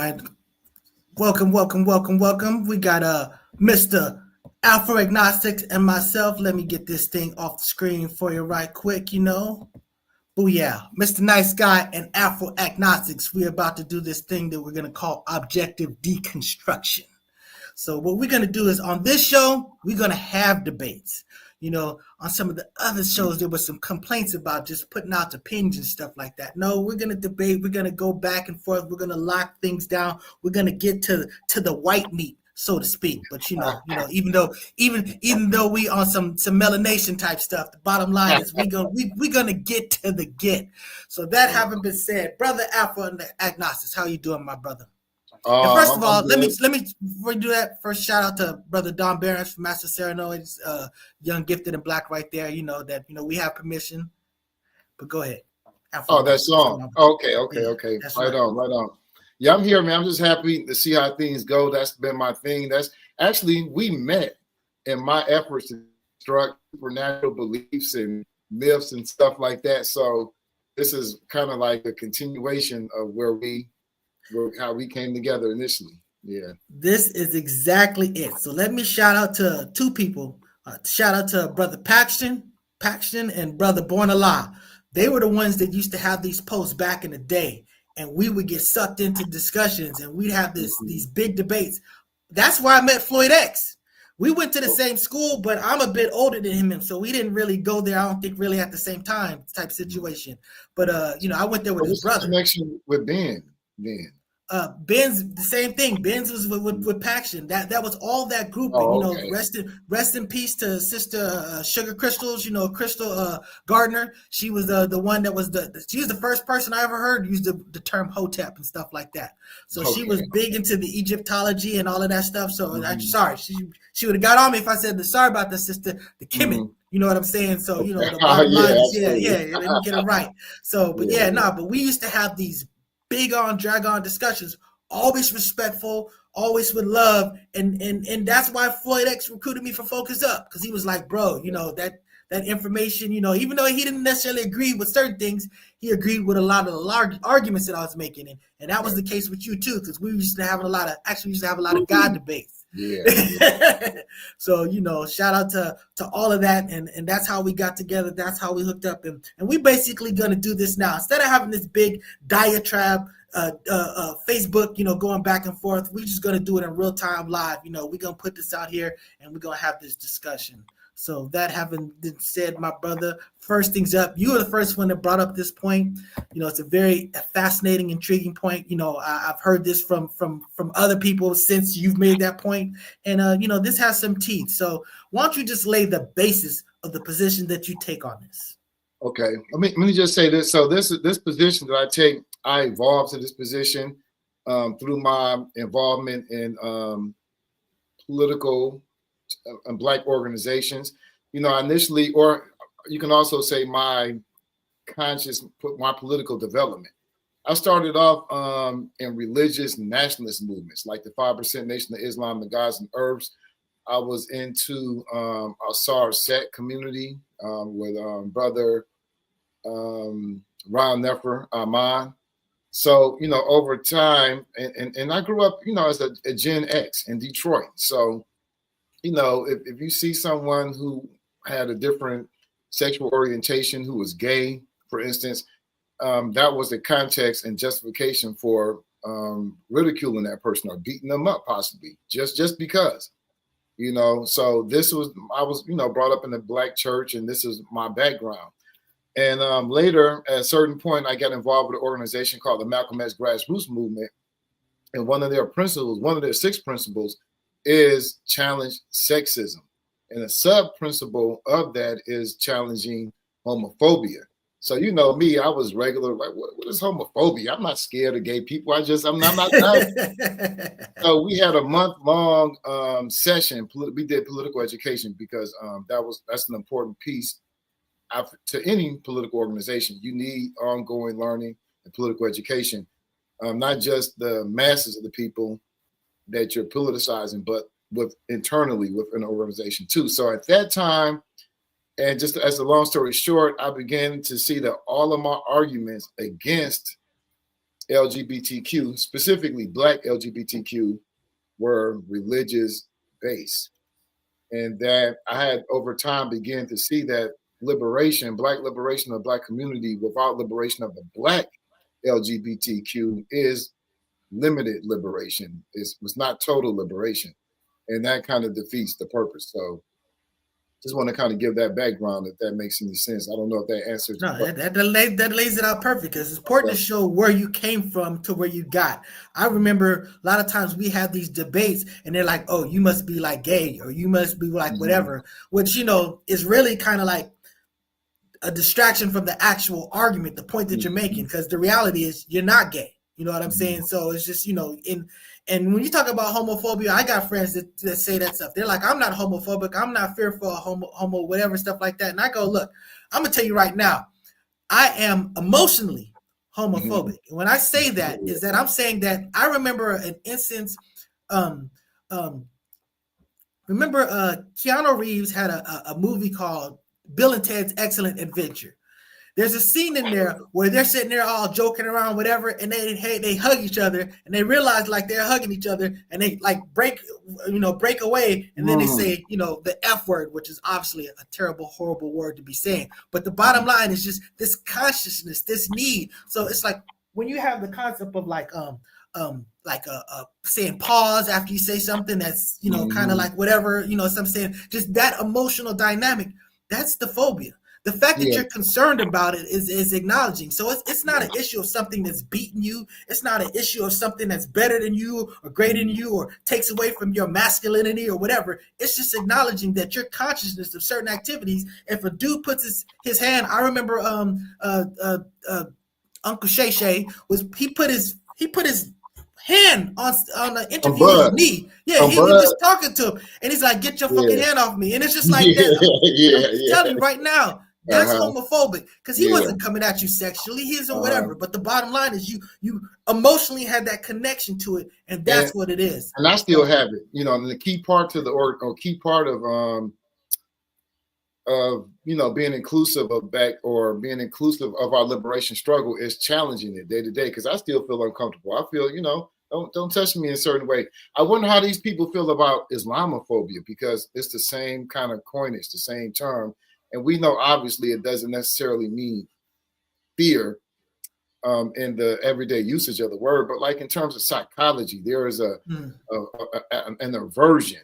right. Welcome. We got Mr. Alpha Agnostics and myself. Let me get this thing off the screen for you right quick, Oh yeah, Mr. Nice Guy and Alpha Agnostics. We're about to do this thing that we're gonna call objective deconstruction. So what we're gonna do is on this show, we're gonna have debates. On some of the other shows, there was some complaints about just putting out opinions and stuff like that. No, we're gonna debate. We're gonna go back and forth. We're gonna lock things down. We're gonna get to the white meat, so to speak. But even though we on some melanation type stuff, the bottom line is we're gonna get to the get. So that having been said, brother Alpha and the Agnostics, how you doing, my brother? And first of all, let me before we do that, first shout out to brother Don Barons from Master Serenoids, young, gifted, and black right there. We have permission, but go ahead. That song. Okay. Right on. Yeah, I'm here, man. I'm just happy to see how things go. That's been my thing. That's actually, we met in my efforts to construct supernatural beliefs and myths and stuff like that. So this is kind of like a continuation of how we came together initially. Yeah. This is exactly it. So let me shout out to two people. Shout out to brother Paxton and brother Born Allah. They were the ones that used to have these posts back in the day, and we would get sucked into discussions, and we'd have these big debates. That's where I met Floyd X. We went to the same school, but I'm a bit older than him, so we didn't really go there. I don't think really at the same time type situation. But I went there with his brother. Connection with Ben. Ben's the same thing. Ben's was with Paxton. That was all that grouping. Okay. Rest in peace to Sister Sugar Crystals. Crystal Gardner. She was the one that was she was the first person I ever heard use the term Hotep and stuff like that. So She was big into the Egyptology and all of that stuff. So I'm sorry, she would have got on me if I said sorry about the sister, the Kemet. You know what I'm saying? So the bottom line is let me get it right. So but we used to have these big on drag on discussions, always respectful, always with love, and that's why Floyd X recruited me for Focus Up, because he was like, bro, that information, even though he didn't necessarily agree with certain things, he agreed with a lot of the large arguments that I was making, and that was the case with you too, because we used to have a lot of God debates. Yeah. So shout out to all of that, and that's how we got together. That's how we hooked up, and we basically gonna do this now instead of having this big diatribe, Facebook, going back and forth. We're just gonna do it in real time, live. We're gonna put this out here, and we're gonna have this discussion. So that having been said, my brother, first things up, you were the first one that brought up this point. It's a very fascinating, intriguing point. I've heard this from other people since you've made that point. And, this has some teeth. So why don't you just lay the basis of the position that you take on this? Okay. Let me just say this. So this position that I take, I evolved to this position through my involvement in political and Black organizations. Initially, or you can also say my political development. I started off in religious nationalist movements like the 5% Nation of Islam, the Gods and Herbs. I was into Ansar Set community with brother Ron Nefer Ahmad. So, over time, and I grew up, as a Gen X in Detroit. So, if you see someone who had a different sexual orientation, who was gay, for instance, that was the context and justification for ridiculing that person or beating them up, possibly just because, So I was brought up in the Black church, and this is my background. And later, at a certain point, I got involved with an organization called the Malcolm X Grassroots Movement, and one of their 6 principles is challenge sexism. And a sub-principle of that is challenging homophobia. So me, I was regular, like, what is homophobia? I'm not scared of gay people. I'm not So we had a month-long session. We did political education because that's an important piece to any political organization. You need ongoing learning and political education, not just the masses of the people that you're politicizing, but internally within an organization too. So at that time, and just as a long story short, I began to see that all of my arguments against LGBTQ, specifically Black LGBTQ, were religious based. And that I had over time began to see that liberation, Black liberation of the Black community without liberation of the Black LGBTQ is limited liberation. It was not total liberation. And that kind of defeats the purpose. So just want to kind of give that background if that makes any sense. I don't know if that answers. No, that lays it out perfect because it's important to show where you came from to where you got. I remember a lot of times we have these debates and they're like, oh, you must be like gay or you must be like whatever, which, is really kind of like a distraction from the actual argument, the point that you're making, because the reality is you're not gay. You know what I'm saying? So it's just, and when you talk about homophobia, I got friends that say that stuff. They're like, I'm not homophobic. I'm not fearful of homo, whatever, stuff like that. And I go, look, I'm going to tell you right now, I am emotionally homophobic. And when I say that, is that I'm saying that I remember an instance, Keanu Reeves had a movie called Bill and Ted's Excellent Adventure. There's a scene in there where they're sitting there all joking around, whatever, and they hug each other, and they realize like they're hugging each other, and they like break away, and then they say, the F word, which is obviously a terrible, horrible word to be saying. But the bottom line is just this consciousness, this need. So it's like when you have the concept of saying pause after you say something that's kind of like whatever, so I'm saying just that emotional dynamic. That's the phobia. The fact that you're concerned about it is acknowledging. So it's not an issue of something that's beating you. It's not an issue of something that's better than you or greater than you or takes away from your masculinity or whatever. It's just acknowledging that your consciousness of certain activities. If a dude puts his hand, I remember Uncle Shay he put his hand on the interview with me. Yeah, he was just talking to him, and he's like, "Get your fucking hand off me!" And it's just like that. I'm telling you right now, that's homophobic because he wasn't coming at you sexually. He isn't whatever. But the bottom line is, you emotionally had that connection to it, and that's what it is. And I still have it. And the key part to the key part of being inclusive of being inclusive of our liberation struggle is challenging it day to day because I still feel uncomfortable. I feel don't touch me in a certain way. I wonder how these people feel about Islamophobia because it's the same kind of coinage, the same term, and we know obviously it doesn't necessarily mean fear in the everyday usage of the word, but like in terms of psychology, there is an aversion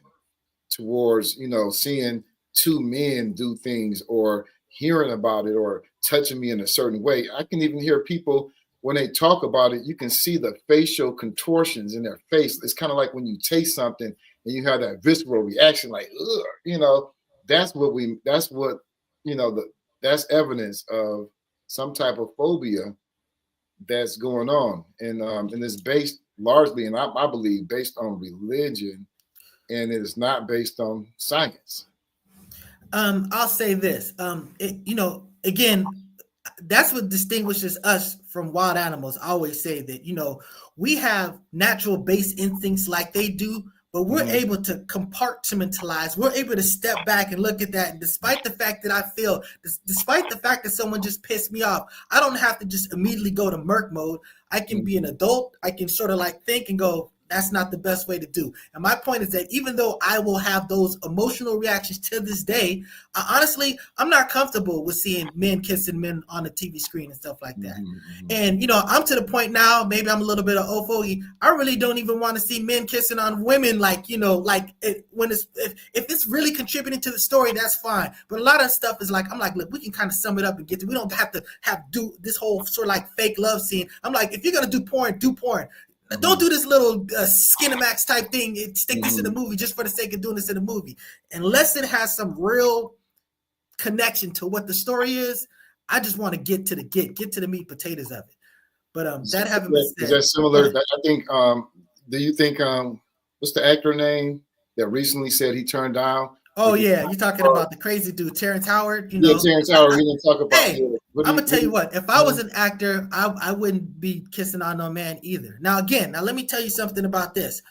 towards seeing two men do things or hearing about it or touching me in a certain way. I can even hear people when they talk about it, you can see the facial contortions in their face. It's kind of like when you taste something and you have that visceral reaction, like, ugh, that's evidence of some type of phobia that's going on. And it's based largely, and I believe, based on religion, and it is not based on science. I'll say this. Again, that's what distinguishes us from wild animals. I always say that, we have natural base instincts like they do, but we're able to compartmentalize. We're able to step back and look at that. And despite the fact that despite the fact that someone just pissed me off, I don't have to just immediately go to merc mode. I can be an adult. I can sort of like think and go, that's not the best way to do. And my point is that even though I will have those emotional reactions to this day, honestly, I'm not comfortable with seeing men kissing men on the TV screen and stuff like that. And, I'm to the point now, maybe I'm a little bit of ophobia. I really don't even want to see men kissing on women. Like, if it's really contributing to the story, that's fine. But a lot of stuff is like, I'm like, look, we can kind of sum it up and we don't have to do this whole sort of like fake love scene. I'm like, if you're going to do porn, do porn. Don't do this little Skinamax type thing. Stick this in the movie just for the sake of doing this in the movie. Unless it has some real connection to what the story is, I just want to get to the meat potatoes of it. But that having been said, is that similar? I think. Do you think? What's the actor name that recently said he turned down? Oh yeah, you're talking about the crazy dude, Terrence Howard. Yeah, Terrence Howard. We didn't talk about. Hey, I'm gonna tell you what. If I was an actor, I wouldn't be kissing on no man either. Now let me tell you something about this.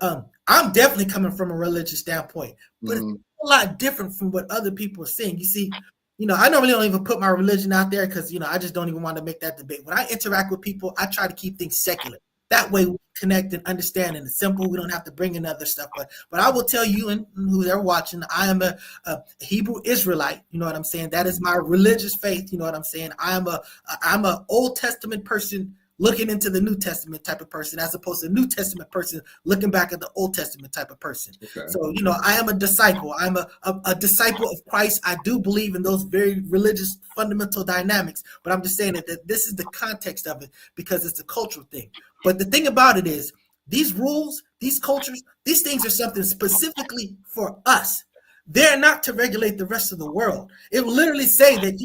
I'm definitely coming from a religious standpoint, but it's a lot different from what other people are saying. You see, I normally don't even put my religion out there because, I just don't even want to make that debate. When I interact with people, I try to keep things secular. That way we connect and understand, and it's simple. We don't have to bring in other stuff. But I will tell you and who's ever watching, I am a Hebrew Israelite. You know what I'm saying? That is my religious faith. You know what I'm saying? I'm a Old Testament person looking into the New Testament type of person, as opposed to a New Testament person looking back at the Old Testament type of person. Okay. So, I am a disciple. I'm a disciple of Christ. I do believe in those very religious fundamental dynamics, but I'm just saying that this is the context of it because it's a cultural thing. But the thing about it is, these rules, these cultures, these things are something specifically for us. They're not to regulate the rest of the world. It will literally say that,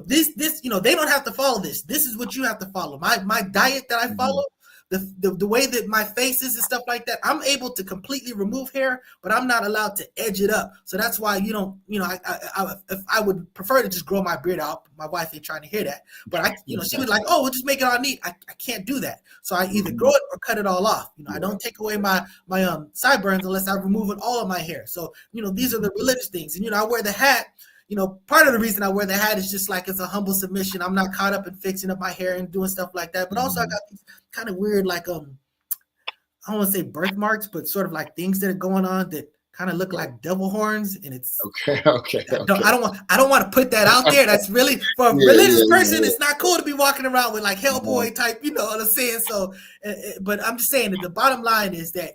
this, they don't have to follow this. This is what you have to follow. My diet that I follow, the way that my face is and stuff like that, I'm able to completely remove hair, but I'm not allowed to edge it up. So that's why if I would prefer to just grow my beard out. My wife ain't trying to hear that, but she was like, oh, we'll just make it all neat. I can't do that. So I either grow it or cut it all off. I don't take away my sideburns unless I remove all of my hair. So, these are the religious things. And, I wear the hat. Part of the reason I wear the hat is just like it's a humble submission. I'm not caught up in fixing up my hair and doing stuff like that. But also I got these kind of weird, like I don't want to say birthmarks, but sort of like things that are going on that kind of look like devil horns. And it's okay. I don't want to put that out there. That's really for a religious person. It's not cool to be walking around with like Hellboy type. You know what I'm saying? So, but I'm just saying that the bottom line is that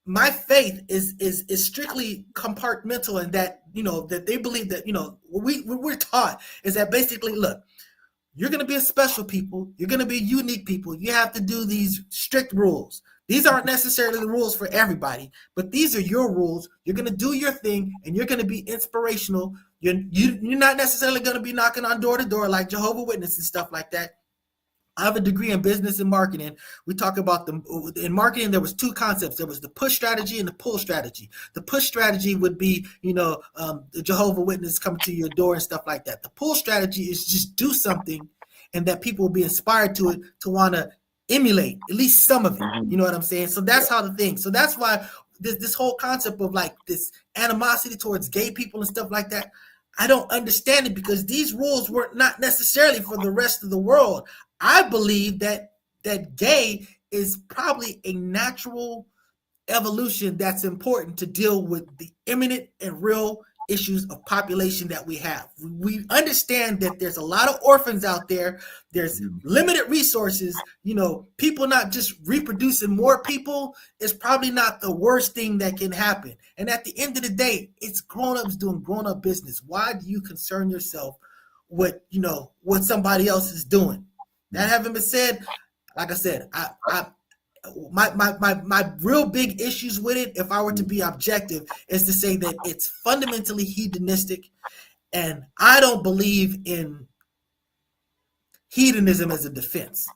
my faith is strictly compartmental, and that that they believe that what we're taught is that basically, look, you're going to be a special people, you're going to be unique people, you have to do these strict rules. These aren't necessarily the rules for everybody, but these are your rules. You're going to do your thing, and you're going to be inspirational. You're not necessarily going to be knocking on door to door like Jehovah's Witnesses and stuff like that. I have a degree in business and marketing. We talk about in marketing, there was two concepts. There was the push strategy and the pull strategy. The push strategy would be, the Jehovah's Witness coming to your door and stuff like that. The pull strategy is just do something and that people will be inspired to it, to want to emulate at least some of it. You know what I'm saying? So that's how the thing. So that's why this whole concept of like this animosity towards gay people and stuff like that, I don't understand it, because these rules were not necessarily for the rest of the world. I believe that gay is probably a natural evolution that's important to deal with the imminent and real issues of population that we have. We understand that there's a lot of orphans out there. There's limited resources. People not just reproducing more people is probably not the worst thing that can happen. And at the end of the day, it's grown-ups doing grown-up business. Why do you concern yourself with, what somebody else is doing? That having been said, like I said, my real big issues with it, if I were to be objective, is to say that it's fundamentally hedonistic, and I don't believe in hedonism as a defense.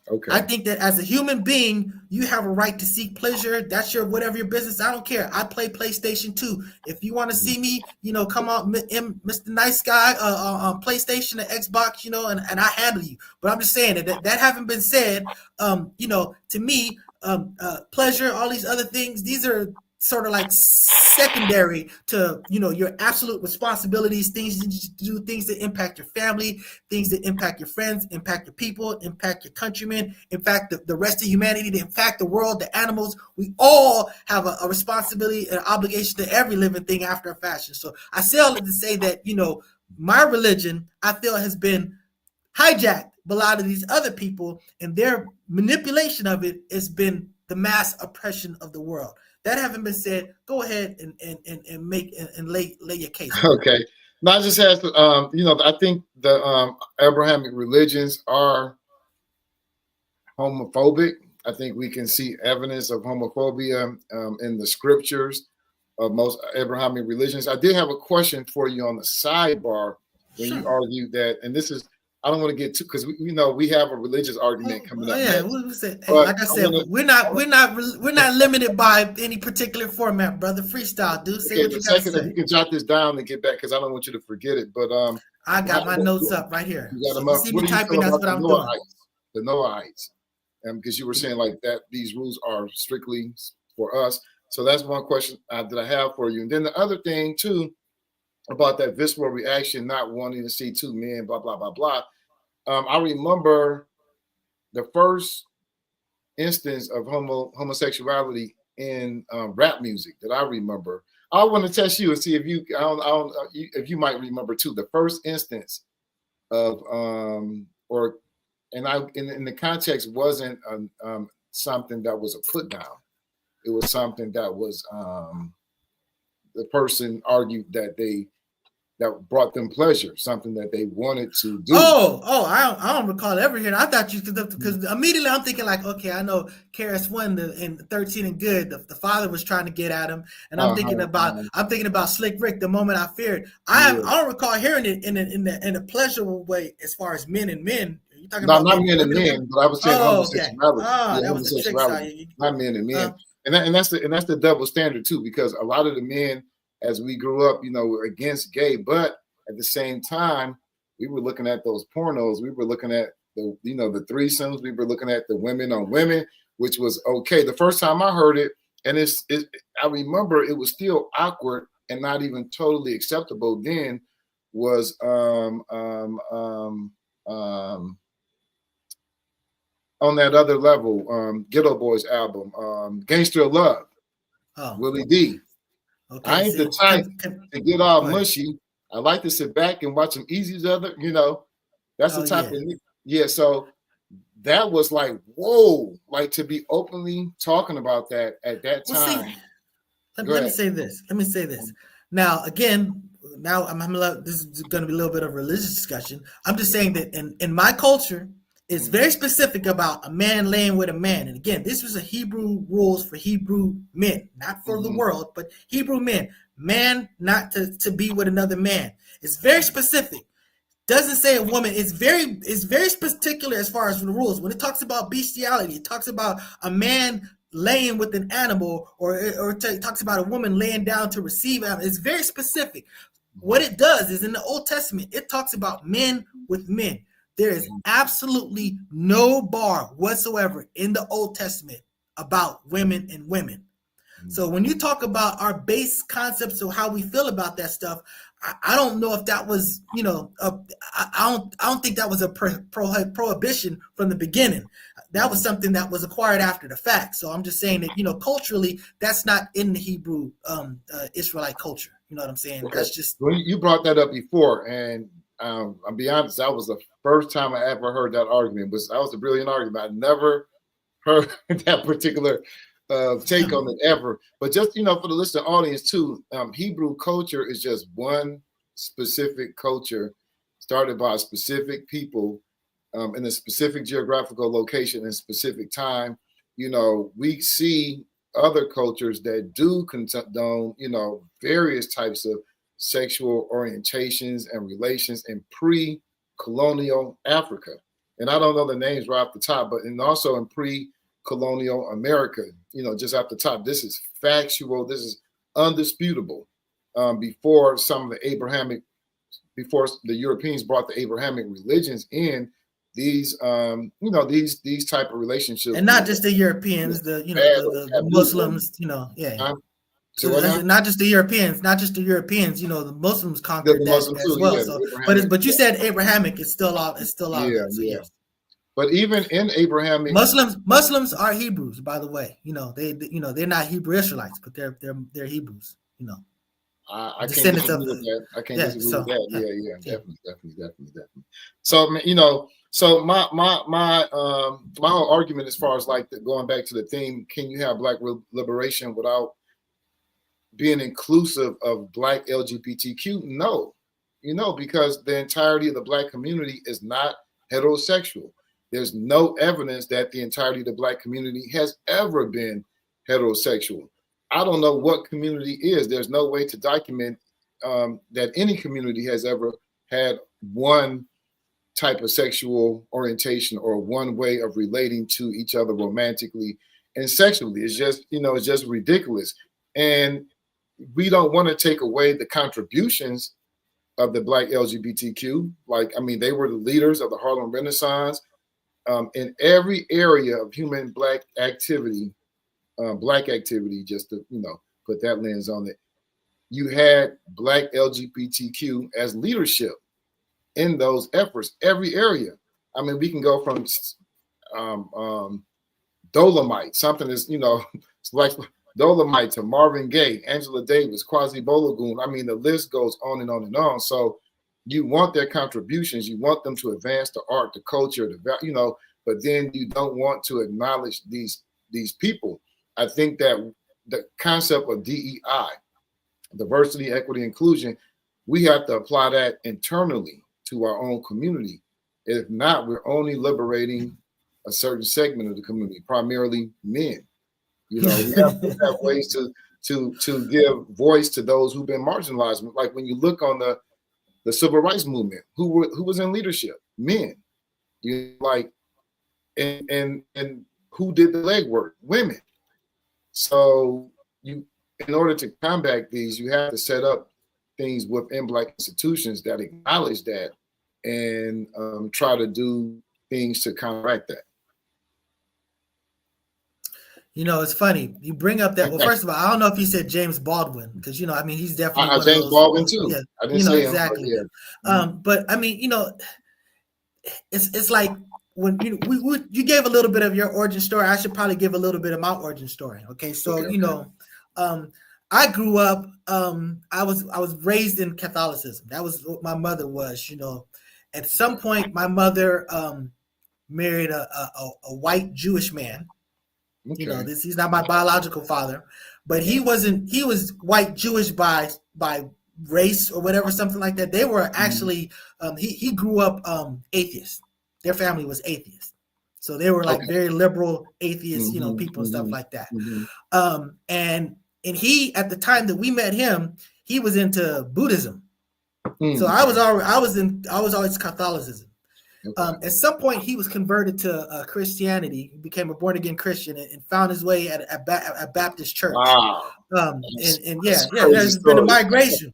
Okay. I think that as a human being, you have a right to seek pleasure. That's your whatever your business. I don't care. I play PlayStation 2. If you want to see me, come out, Mr. Nice Guy, on PlayStation and Xbox, and I handle you. But I'm just saying that having been said, to me, pleasure, all these other things, these are sort of like secondary to your absolute responsibilities, things you do, things that impact your family, things that impact your friends, impact your people, impact your countrymen, in fact the rest of humanity, in fact the world, the animals. We all have a responsibility and obligation to every living thing after a fashion. So I say all that to say that my religion, I feel, has been hijacked by a lot of these other people, and their manipulation of it has been the mass oppression of the world. That having been said, go ahead and make and lay your case. Okay. Not just as I think the Abrahamic religions are homophobic. I think we can see evidence of homophobia in the scriptures of most Abrahamic religions. I did have a question for you on the sidebar when you argued that, and this is, I don't want to get too, because we have a religious argument coming up. Yeah, like I said, we're not limited by any particular format, brother. Freestyle, dude. Say what you got to say. You can jot this down and get back, because I don't want you to forget it. But I got my notes up right here. You got them up. See me typing. That's what I'm doing. The Noahites, because you were saying like that these rules are strictly for us. So that's one question that I have for you. And then the other thing too about that visceral reaction, not wanting to see two men, blah blah blah blah. I remember the first instance of homosexuality in rap music that I remember. I want to test you and see if you, if you might remember too. The first instance of in the context wasn't something that was a put down. It was something that was the person argued that brought them pleasure, something that they wanted to do. I don't recall ever hearing. I thought you because immediately I'm thinking like, okay, I know KRS-One in 13 and Good, the father was trying to get at him, and I'm thinking about Slick Rick, The Moment I Feared. I don't recall hearing it in a pleasurable way as far as men and men. You talking about not men and men, but I was saying homosexuality. Okay. That was the trick side. Not men and men, and that's the double standard too, because a lot of the men, as we grew up, were against gay, but at the same time, we were looking at those pornos. We were looking at the threesomes. We were looking at the women on women, which was okay. The first time I heard it, and I remember it was still awkward and not even totally acceptable then, was on that other level, Ghetto Boys album, Gangster of Love, Willie D. Okay, I ain't the type to get all mushy. I like to sit back and watch them ease each other. That's the type of So that was like, whoa, like to be openly talking about that at that time. Let me say this. Now, again, this is going to be a little bit of a religious discussion. I'm just saying that in my culture, it's very specific about a man laying with a man. And again, this was a Hebrew rules for Hebrew men, not for the world, but Hebrew men. Man not to be with another man. It's very specific. Doesn't say a woman. It's very particular as far as the rules. When it talks about bestiality, it talks about a man laying with an animal, or it talks about a woman laying down to receive animal. It's very specific. What it does is in the Old Testament, it talks about men with men. There is absolutely no bar whatsoever in the Old Testament about women and women. So when you talk about our base concepts of how we feel about that stuff, I don't know if that was, I don't think that was a prohibition from the beginning. That was something that was acquired after the fact. So I'm just saying that, culturally, that's not in the Hebrew Israelite culture. You know what I'm saying? Okay. That's just. Well, you brought that up before, and I'll be honest, that was the first time I ever heard that argument. That was a brilliant argument. I never heard that particular take on it ever. But just, for the listening audience too, Hebrew culture is just one specific culture started by specific people in a specific geographical location in a specific time. We see other cultures that do condone, various types of sexual orientations and relations in pre-colonial Africa. And I don't know the names right off the top, but and also in pre-colonial America, just off the top. This is factual. This is undisputable. Before the Europeans brought the Abrahamic religions in, these type of relationships. And not just the Europeans, the Muslims, So not just the Europeans, the Muslims conquered that as well. So, but you said Abrahamic is still out. It's still out. Yeah. But even in Abrahamic, Muslims are Hebrews, by the way. They're not Hebrew Israelites, but they're Hebrews. I can't disagree with that. I can't disagree with that. Definitely. So my whole argument as far as like going back to the theme, can you have Black liberation without being inclusive of Black LGBTQ? No, because the entirety of the Black community is not heterosexual. There's no evidence that the entirety of the Black community has ever been heterosexual. I don't know what community is. There's no way to document that any community has ever had one type of sexual orientation or one way of relating to each other romantically and sexually. It's just ridiculous. And we don't want to take away the contributions of the Black LGBTQ. They were the leaders of the Harlem Renaissance. In every area of human Black activity, just to, put that lens on it. you had Black LGBTQ as leadership in those efforts, every area. I mean, we can go from Dolomite, something is, it's like Dolomite to Marvin Gaye, Angela Davis, Kwasi Bolagoon. I mean, the list goes on and on and on. So you want their contributions, you want them to advance the art, the culture, but then you don't want to acknowledge these people. I think that the concept of DEI, diversity, equity, inclusion, we have to apply that internally to our own community. If not, we're only liberating a certain segment of the community, primarily men. We have ways to give voice to those who've been marginalized. Like when you look on the civil rights movement, who was in leadership? Men. And who did the legwork? Women. So in order to combat these, you have to set up things within Black institutions that acknowledge that and try to do things to counteract that. It's funny you bring up that. Well, first of all, I don't know if you said James Baldwin, because he's definitely one James of those, Baldwin too. Yeah, I didn't say exactly. Him, yeah. But I mean, it's like when you gave a little bit of your origin story. I should probably give a little bit of my origin story. Okay, so I grew up. I was raised in Catholicism. That was what my mother was. At some point, my mother married a white Jewish man. Okay. He's not my biological father, but he wasn't. He was white Jewish by race or whatever, something like that. They were actually. He grew up atheist. Their family was atheist, so they were like very liberal atheist, people and stuff like that. And he, at the time that we met him, he was into Buddhism. So I was always Catholicism. At some point, he was converted to Christianity. He became a born-again Christian and found his way at a Baptist church. Wow. There's been a migration.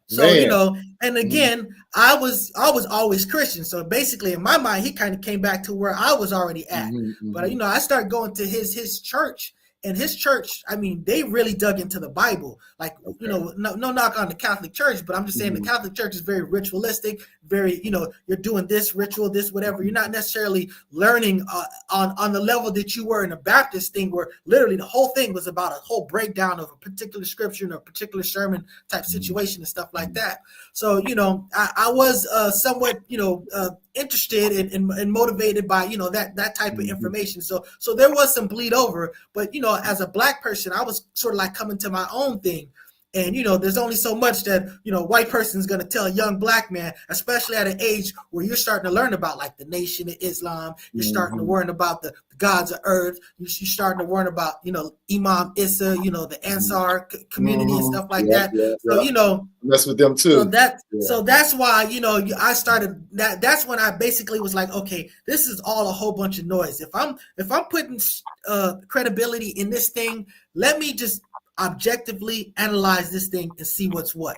So, and again, I was always Christian. So basically, in my mind, he kind of came back to where I was already at. But, I started going to his church. And his church, I mean, they really dug into the Bible. Like, no knock on the Catholic Church, but I'm just saying the Catholic Church is very ritualistic, very, you're doing this ritual, this, whatever. You're not necessarily learning on the level that you were in a Baptist thing, where literally the whole thing was about a whole breakdown of a particular scripture and a particular sermon type situation and stuff like that. So, I was somewhat, interested and motivated by that type of information. So there was some bleed over, but as a Black person, I was sort of like coming to my own thing. And, there's only so much that, white person is going to tell a young Black man, especially at an age where you're starting to learn about like the Nation of Islam. You're starting to learn about the gods of earth. You're starting to learn about, Imam Issa, the Ansar community and stuff like that. So, mess with them too. So that's why, I started that. That's when I basically was like, okay, this is all a whole bunch of noise. If I'm putting credibility in this thing, let me just objectively analyze this thing and see what's what.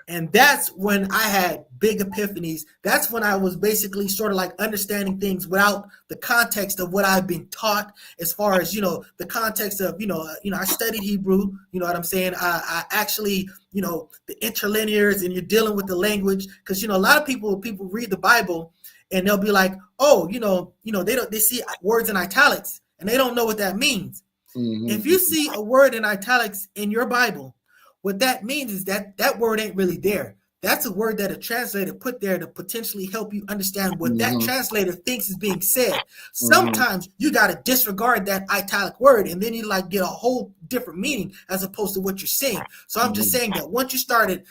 And that's when I had big epiphanies. That's when I was basically sort of like understanding things without the context of what I've been taught, as far as, the context of, I studied Hebrew, you know what I'm saying? I actually, the interlinears, and you're dealing with the language, because, a lot of people read the Bible and they'll be like, oh, they see words in italics and they don't know what that means. If you see a word in italics in your Bible, what that means is that word ain't really there. That's a word that a translator put there to potentially help you understand what that translator thinks is being said. Sometimes you got to disregard that italic word, and then you like get a whole different meaning as opposed to what you're saying. So I'm just saying that once you started,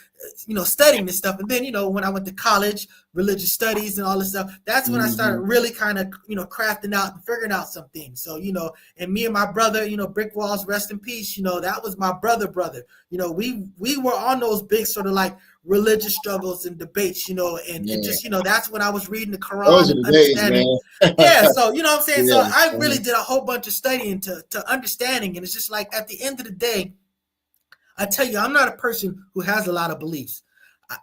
studying this stuff, and then, when I went to college, religious studies and all this stuff, that's when I started really kind of, crafting out and figuring out some things. So, and me and my brother, Brick Walls, rest in peace, that was my brother. We were on those big sort of like religious struggles and debates, and just, that's when I was reading the Quran and understanding. So, what I'm saying? So I really did a whole bunch of studying to understanding. And it's just like, at the end of the day, I tell you, I'm not a person who has a lot of beliefs.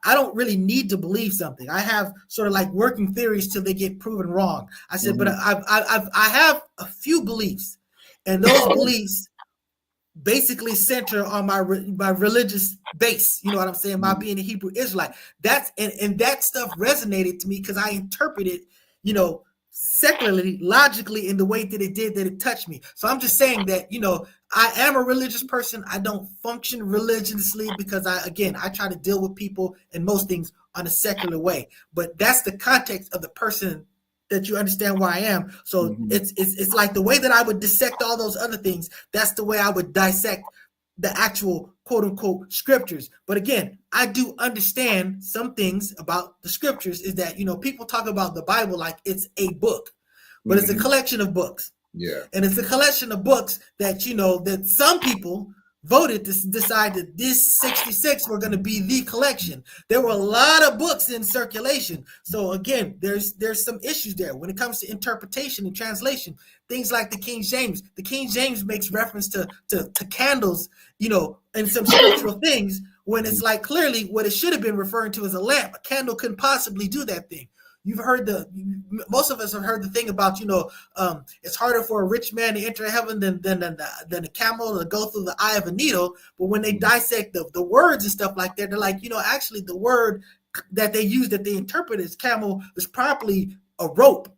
I don't really need to believe something. I have sort of like working theories till they get proven wrong. I said, but I have a few beliefs, and those beliefs basically center on my religious base. You know what I'm saying? My Mhm. being a Hebrew Israelite. That's and that stuff resonated to me because I interpreted, you know, secularly, logically in the way that it did, that it touched me. So I'm just saying that, you know, I am a religious person. I don't function religiously because I try to deal with people and most things on a secular way. But that's the context of the person that you understand where I am. So Mhm. it's like the way that I would dissect all those other things. That's the way I would dissect the actual quote unquote scriptures. But again, I do understand some things about the scriptures is that, you know, people talk about the Bible like it's a book, but it's a Mhm. collection of books. Yeah. And it's a collection of books that, you know, that some people voted to decide that this 66 were going to be the collection. There were a lot of books in circulation. So again, there's some issues there when it comes to interpretation and translation. Things like the King James. The King James makes reference to candles, you know, and some scriptural things when it's like clearly what it should have been referring to as a lamp. A candle couldn't possibly do that thing. You've heard most of us have heard the thing about, you know, it's harder for a rich man to enter heaven than a camel to go through the eye of a needle. But when they dissect the words and stuff like that, they're like, you know, actually the word that they use, that they interpret as camel, is probably a rope.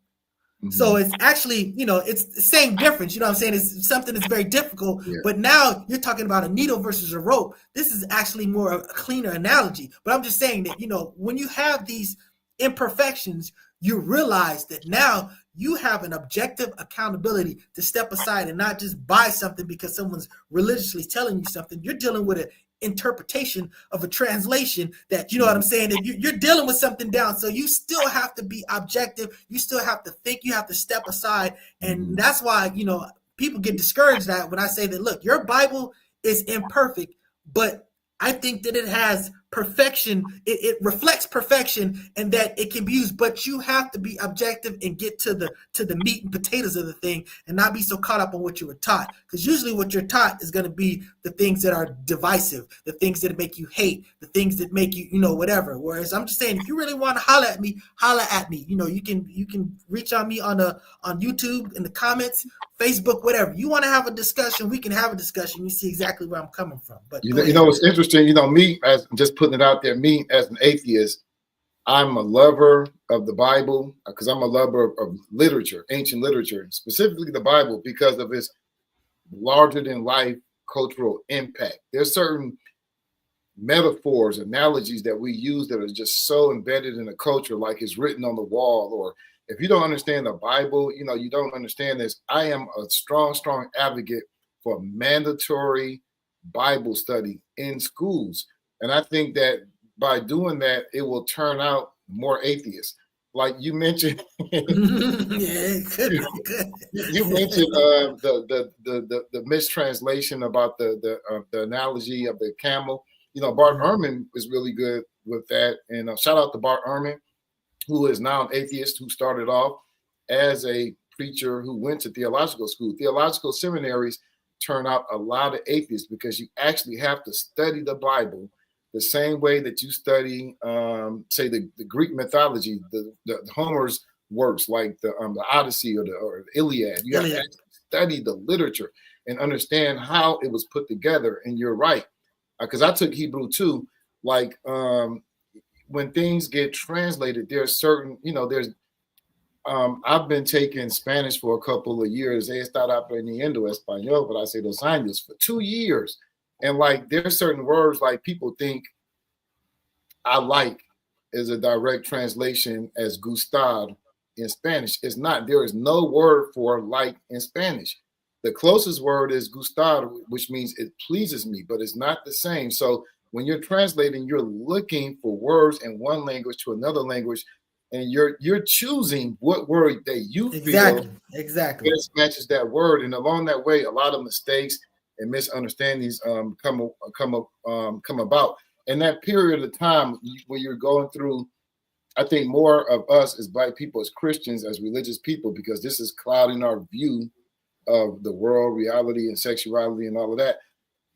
So it's actually, you know, it's the same difference. You know what I'm saying? It's something that's very difficult. Yeah. But now you're talking about a needle versus a rope. This is actually more a cleaner analogy. But I'm just saying that, you know, when you have these imperfections, you realize that now you have an objective accountability to step aside and not just buy something because someone's religiously telling you something. You're dealing with an interpretation of a translation that, you know what I'm saying, that you're dealing with something down. So you still have to be objective. You still have to think. You have to step aside. And that's why, you know, people get discouraged at when I say that, look, your Bible is imperfect, but I think that it has perfection. It reflects perfection and that it can be used, but you have to be objective and get to the meat and potatoes of the thing and not be so caught up on what you were taught. Because usually what you're taught is going to be the things that are divisive, the things that make you hate, the things that make you, you know, whatever. Whereas I'm just saying, if you really want to holler at me, holler at me. You know, you can reach on me on YouTube in the comments, Facebook, whatever. You want to have a discussion, we can have a discussion. You see exactly where I'm coming from. But you know, it's interesting. You know, me as just putting it out there. Me as an atheist, I'm a lover of the Bible because I'm a lover of literature, ancient literature, specifically the Bible, because of its larger than life cultural impact. There's certain metaphors, analogies that we use that are just so embedded in the culture, like it's written on the wall. Or if you don't understand the Bible, you know, you don't understand this. I am a strong advocate for mandatory Bible study in schools. And I think that by doing that, it will turn out more atheists. Like you mentioned, yeah, it could be good. you mentioned the mistranslation about the analogy of the camel. You know, Bart Ehrman is really good with that. And shout out to Bart Ehrman, who is now an atheist, who started off as a preacher who went to theological school. Theological seminaries turn out a lot of atheists because you actually have to study the Bible the same way that you study, say, the Greek mythology, the Homer's works like the Odyssey or the Iliad. You have to actually study the literature and understand how it was put together. And you're right, because I took Hebrew too. Like when things get translated, there's certain, you know, there's I've been taking Spanish for a couple of years. He estado aprendiendo español, but I say dos años, for 2 years. And like there's certain words like people think I like is a direct translation as gustar in Spanish. It's not. There is no word for like in Spanish. The closest word is gustar, which means it pleases me, but it's not the same. So when you're translating, you're looking for words in one language to another language, and you're choosing what word that you feel exactly best matches that word. And along that way, a lot of mistakes and misunderstandings come about. In that period of time when you're going through, I think more of us as Black people, as Christians, as religious people, because this is clouding our view of the world, reality, and sexuality, and all of that.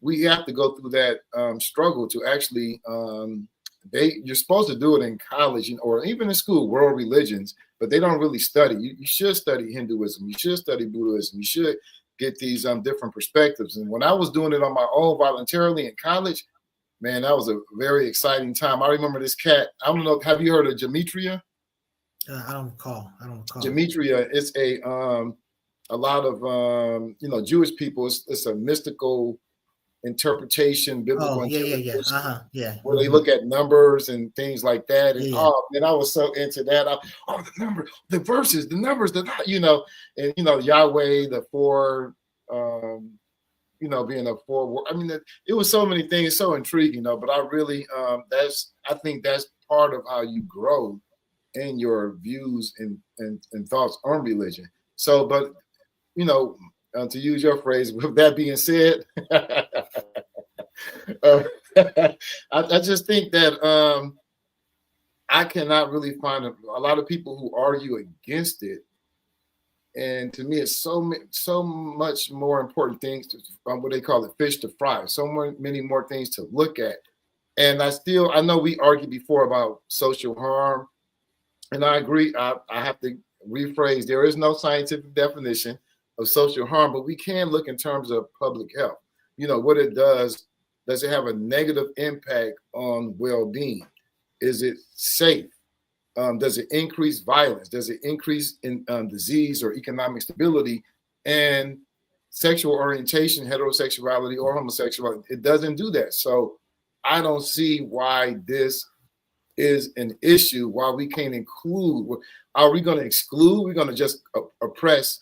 We have to go through that struggle to actually. You're supposed to do it in college or even in school, world religions, but they don't really study. You should study Hinduism. You should study Buddhism. You should get these different perspectives. And when I was doing it on my own voluntarily in college, man, that was a very exciting time. I remember this cat. I don't know. Have you heard of Demetria? I don't recall. Demetria is a lot of Jewish people. It's a mystical interpretation, biblical interpretation, where they look at numbers and things like that. And man, I was so into that. The number, the verses, the numbers, and Yahweh, the four, being a four. I mean, it was so many things, so intriguing, but I really, I think that's part of how you grow in your views and thoughts on religion. So, but to use your phrase, with that being said, I just think that I cannot really find a lot of people who argue against it. And to me, it's so much more important things to what they call it, fish to fry. So many more things to look at. And I know we argued before about social harm, and I agree. I have to rephrase. There is no scientific definition of social harm, but we can look in terms of public health. What it does it have a negative impact on well-being? Is it safe? Does it increase violence? Does it increase in disease or economic stability? And sexual orientation, heterosexuality or homosexuality, it doesn't do that. So I don't see why this is an issue, why we can't include. Are we going to exclude? We're going to just oppress.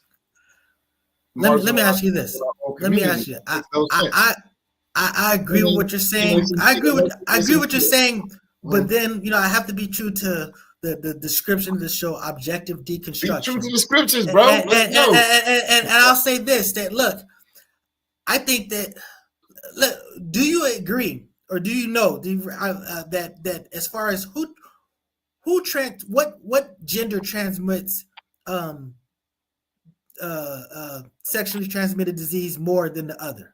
Let me ask you this. Let me ask you. I agree with what you're saying. I agree with what you're saying, but then I have to be true to the description of the show, objective deconstruction. Be true to the scriptures, bro. And I'll say this: that look, I think that. Do you agree, or do you know that as far as what gender transmits sexually transmitted disease more than the other?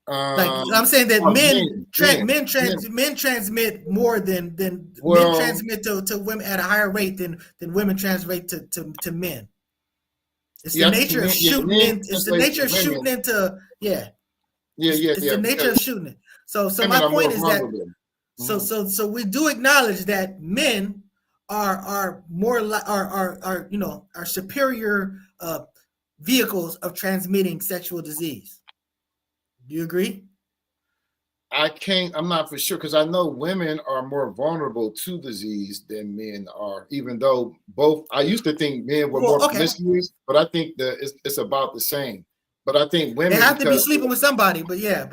I'm saying that men transmit more than men transmit to women at a higher rate than women transmit to men. It's the nature of shooting in. It's the nature of shooting into. It's the nature of shooting it. So my point is that. So we do acknowledge that men are more are superior vehicles of transmitting sexual disease. Do you agree? I'm not for sure, because I know women are more vulnerable to disease than men are, even though I used to think men were more promiscuous, but I think that it's about the same. But I think women, they have to be sleeping with somebody, but yeah.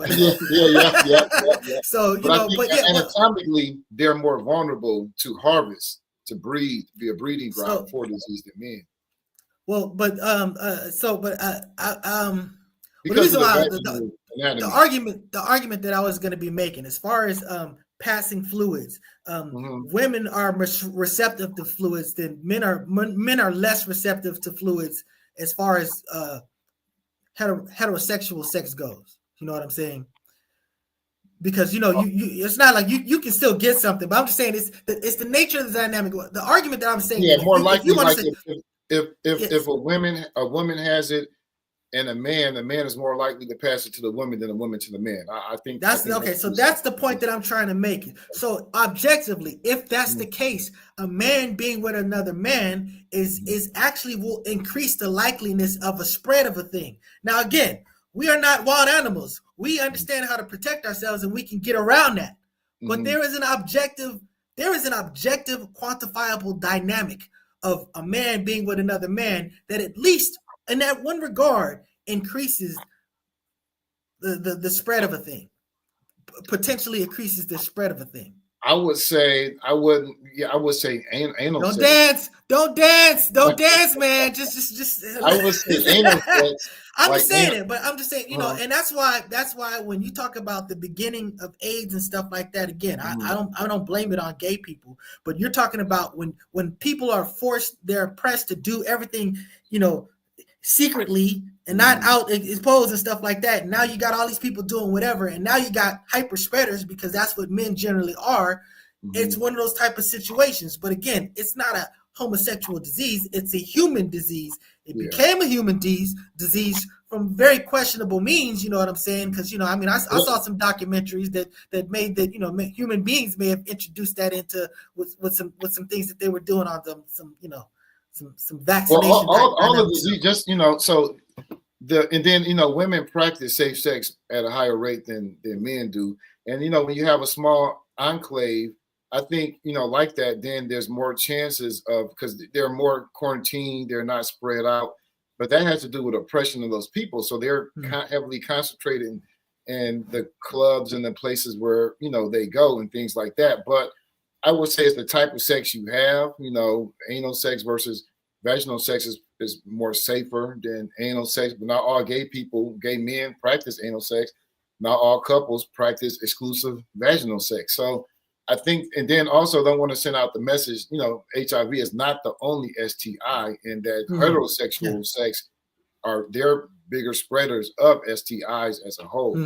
So, anatomically, they're more vulnerable to harvest, to breed, be a breeding ground for disease than men. Well, but because the argument that I was going to be making, as far as passing fluids, women are receptive to fluids than men are. Men are less receptive to fluids as far as heterosexual sex goes. You know what I'm saying? Because it's not like you can still get something, but I'm just saying it's the nature of the dynamic. The argument that I'm saying, more likely, if a woman has it, and a man is more likely to pass it to the woman than a woman to the man. I think that's okay. So that's the point that I'm trying to make. So objectively, if that's the case, a man being with another man is actually will increase the likeliness of a spread of a thing. Now, again, we are not wild animals. We understand how to protect ourselves, and we can get around that. But there is an objective, quantifiable dynamic of a man being with another man that at least in that one regard increases the spread of a thing, potentially increases the spread of a thing. I would say anal. Don't dance, man. Just. I would say anal sex. I'm just saying it, but I'm just saying, and that's why when you talk about the beginning of AIDS and stuff like that, again, I don't blame it on gay people, but you're talking about when people are they're pressed to do everything, secretly and not out exposed and stuff like that. Now you got all these people doing whatever, and now you got hyper spreaders, because that's what men generally are. it's one of those type of situations. But again, it's not a homosexual disease. It's a human disease. It became a human disease from very questionable means. You know what I'm saying? Because, I mean, I saw some documentaries that made that, human beings may have introduced that into with some things that they were doing on them, some vaccination. Well, all of the just, so and then, women practice safe sex at a higher rate than men do. And, when you have a small enclave, I think, like that, then there's more chances of, because they're more quarantined, they're not spread out. But that has to do with oppression of those people. So they're heavily concentrated in the clubs and the places where, they go and things like that. But I would say it's the type of sex you have, anal sex versus vaginal sex is more safer than anal sex. But not all gay men practice anal sex. Not all couples practice exclusive vaginal sex. So I think, and then also don't want to send out the message, HIV is not the only STI, and that heterosexual sex they're bigger spreaders of STIs as a whole.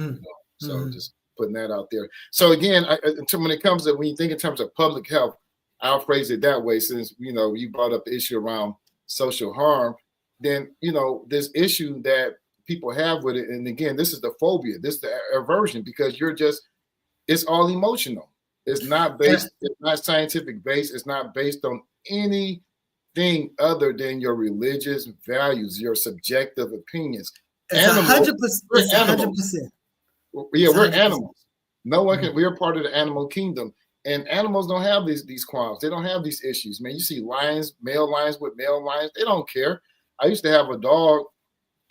So just putting that out there. So again, when it comes to, when you think in terms of public health, I'll phrase it that way, since, you brought up the issue around social harm, then, this issue that people have with it. And again, this is the phobia, this is the aversion, because it's all emotional. It's not based, it's not scientific based. It's not based on anything other than your religious values, your subjective opinions. It's 100%. Yeah, we're animals. No one can, we're part of the animal kingdom. And animals don't have these qualms. They don't have these issues. Man, you see lions, male lions with male lions, they don't care. I used to have a dog.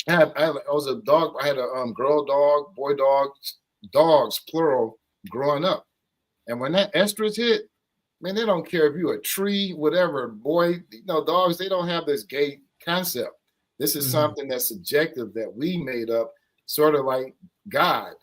I was a dog. I had a girl dog, boy dog, dogs, plural, growing up. And when that estrus hit, man, they don't care if you're a tree, whatever, boy, dogs, they don't have this gay concept. This is something that's subjective that we made up, sort of like God,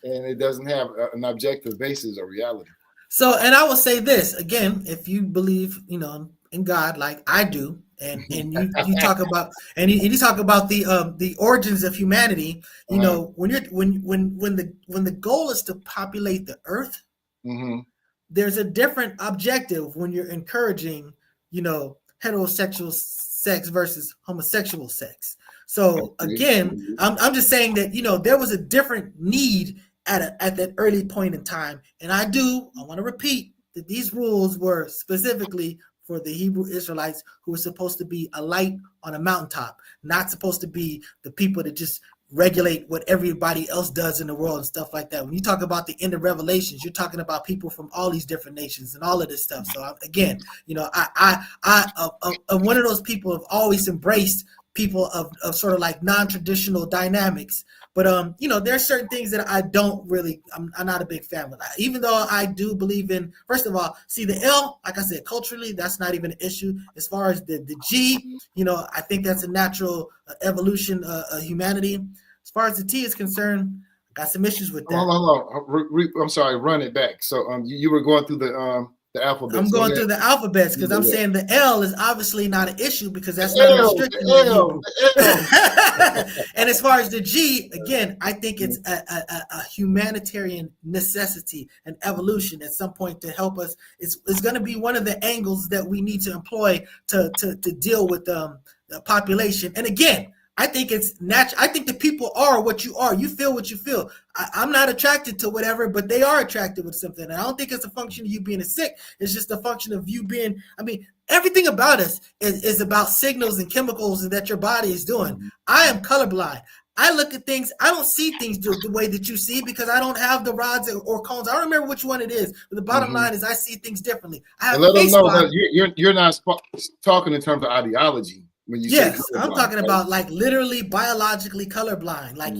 and it doesn't have an objective basis or reality. So, and I will say this again, if you believe, in God, like I do, and you talk about, and you talk about the origins of humanity, when the goal is to populate the earth, there's a different objective when you're encouraging, heterosexual sex versus homosexual sex. So again, I'm just saying that, there was a different need at that early point in time. And I want to repeat that these rules were specifically for the Hebrew Israelites, who were supposed to be a light on a mountaintop, not supposed to be the people that just regulate what everybody else does in the world and stuff like that. When you talk about the end of Revelations, you're talking about people from all these different nations and all of this stuff. So again, I'm one of those people who have always embraced people of sort of like non-traditional dynamics. But there are certain things that I don't really, I'm not a big fan of. Even though I do believe in, first of all, see the L, like I said, culturally, that's not even an issue. As far as the G, I think that's a natural evolution of humanity. As far as the T is concerned, I got some issues with that. I'm sorry, run it back. So you were going through the alphabet. I'm going through the alphabets because I'm saying the L is obviously not an issue because that's not a restriction. And as far as the G, again, I think it's a humanitarian necessity, an evolution at some point to help us. It's going to be one of the angles that we need to employ to deal with the population. And again, I think it's natural. I think the people are what you are. You feel what you feel. I'm not attracted to whatever, but they are attracted with something. And I don't think it's a function of you being sick. It's just a function of you being, everything about us is about signals and chemicals and that your body is doing. I am colorblind. I look at things, I don't see things the way that you see because I don't have the rods or cones. I don't remember which one it is, but the bottom line is I see things differently. I have let them know that you're not talking in terms of ideology. When you yes, I'm talking about like literally biologically colorblind. Like,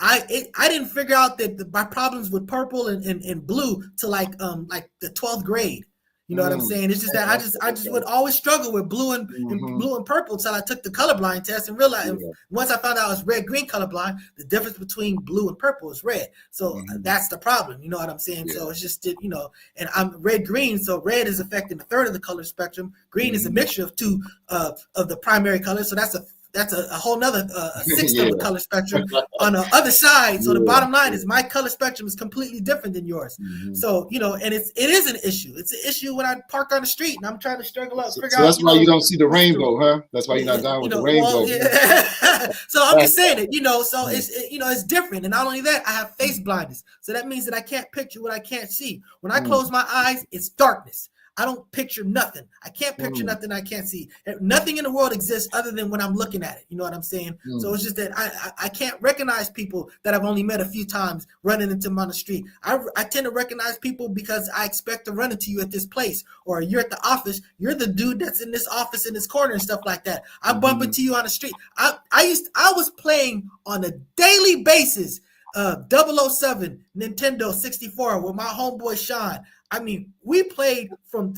I didn't figure out that my problems with purple and blue to like the 12th grade. You know what I'm saying? It's just that I just would always struggle with blue and blue and purple until I took the colorblind test and realized once I found out I was red-green colorblind, the difference between blue and purple is red. So that's the problem. You know what I'm saying? So it's just and I'm red-green. So red is affecting a third of the color spectrum. Green is a mixture of two of the primary colors. So that's that's a whole nother sixth Yeah. of a color spectrum on the other side. So the bottom line is my color spectrum is completely different than yours. So, you know, and it is an issue. It's an issue when I park on the street and I'm trying to struggle up, figure So out, that's you why know, you don't see the rainbow, huh? That's why you're not down you with the know, rainbow. well, yeah. So I'm just saying it, you know, so you know, it's different. And not only that, I have face blindness. So that means that I can't picture what I can't see. When I close my eyes, it's darkness. I don't picture nothing. I can't picture nothing I can't see. Nothing in the world exists other than when I'm looking at it. You know what I'm saying? So it's just that I can't recognize people that I've only met a few times running into them on the street. I tend to recognize people because I expect to run into you at this place, or you're at the office. You're the dude that's in this office in this corner and stuff like that. I bump into you on the street. I was playing on a daily basis 007 Nintendo 64 with my homeboy Sean. I mean, we played from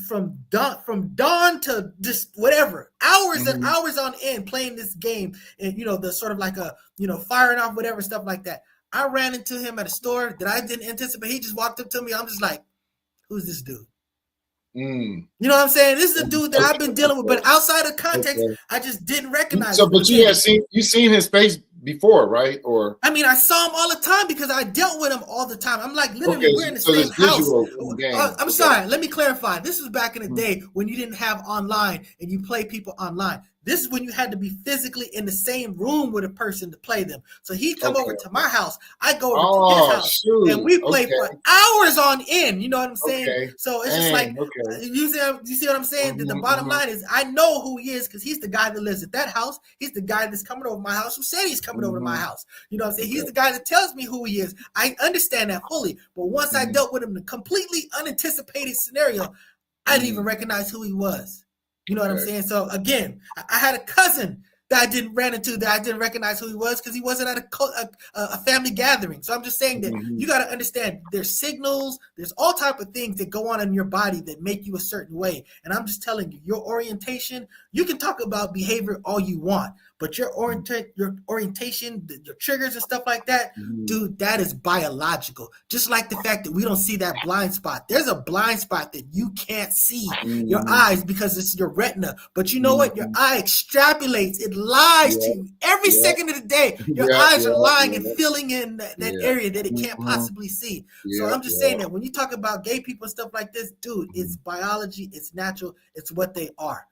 dawn to just whatever, hours and hours on end playing this game, and you know, the sort of like a, you know, firing off whatever stuff like that. I ran into him at a store that I didn't anticipate. He just walked up to me. I'm just like, who's this dude? You know what I'm saying? This is a dude that I've been dealing with, but outside of context, I just didn't recognize him. But you seen his face before, right? Or I mean, I saw him all the time because I dealt with him all the time. I'm like, literally, we're in the same house. I'm sorry, let me clarify. This was back in the day when you didn't have online and you play people online. This is when you had to be physically in the same room with a person to play them. So he'd come over to my house. I go over to his house, and we play for hours on end. You know what I'm saying? So it's just like, you see what I'm saying? The bottom line is, I know who he is because he's the guy that lives at that house. He's the guy that's coming over my house who said he's coming over to my house. You know what I'm saying? He's the guy that tells me who he is. I understand that fully. But once I dealt with him in a completely unanticipated scenario, I didn't even recognize who he was. You know what I'm saying? So again, I had a cousin that I didn't recognize who he was because he wasn't at a family gathering. So I'm just saying that you got to understand there's signals, there's all type of things that go on in your body that make you a certain way. And I'm just telling you, your orientation, you can talk about behavior all you want, but your orientation, your triggers and stuff like that, dude, that is biological. Just like the fact that we don't see that blind spot. There's a blind spot that you can't see your eyes because it's your retina. But you know what? Your eye extrapolates. It lies to you every second of the day. Your eyes are lying and filling in that area that it can't possibly see. So I'm just saying that when you talk about gay people and stuff like this, dude, it's biology. It's natural. It's what they are.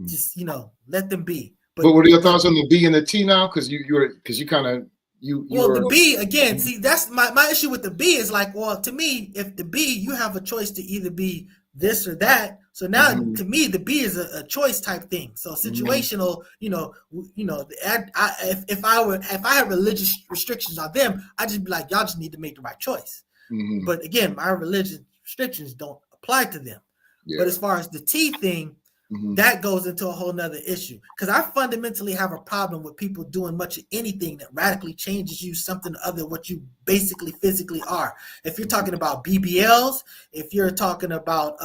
Just, you know, let them be. But what are your thoughts on the B and the T now? Because you kind of the B again. See, that's my issue with the B is like, well, to me, if the B, you have a choice to either be this or that. So now, to me, the B is a choice type thing. So situational, if I had religious restrictions on them, I'd just be like, y'all just need to make the right choice. But again, my religious restrictions don't apply to them. But as far as the T thing, that goes into a whole nother issue because I fundamentally have a problem with people doing much of anything that radically changes you something other than what you basically physically are. If you're talking about BBLs, if you're talking about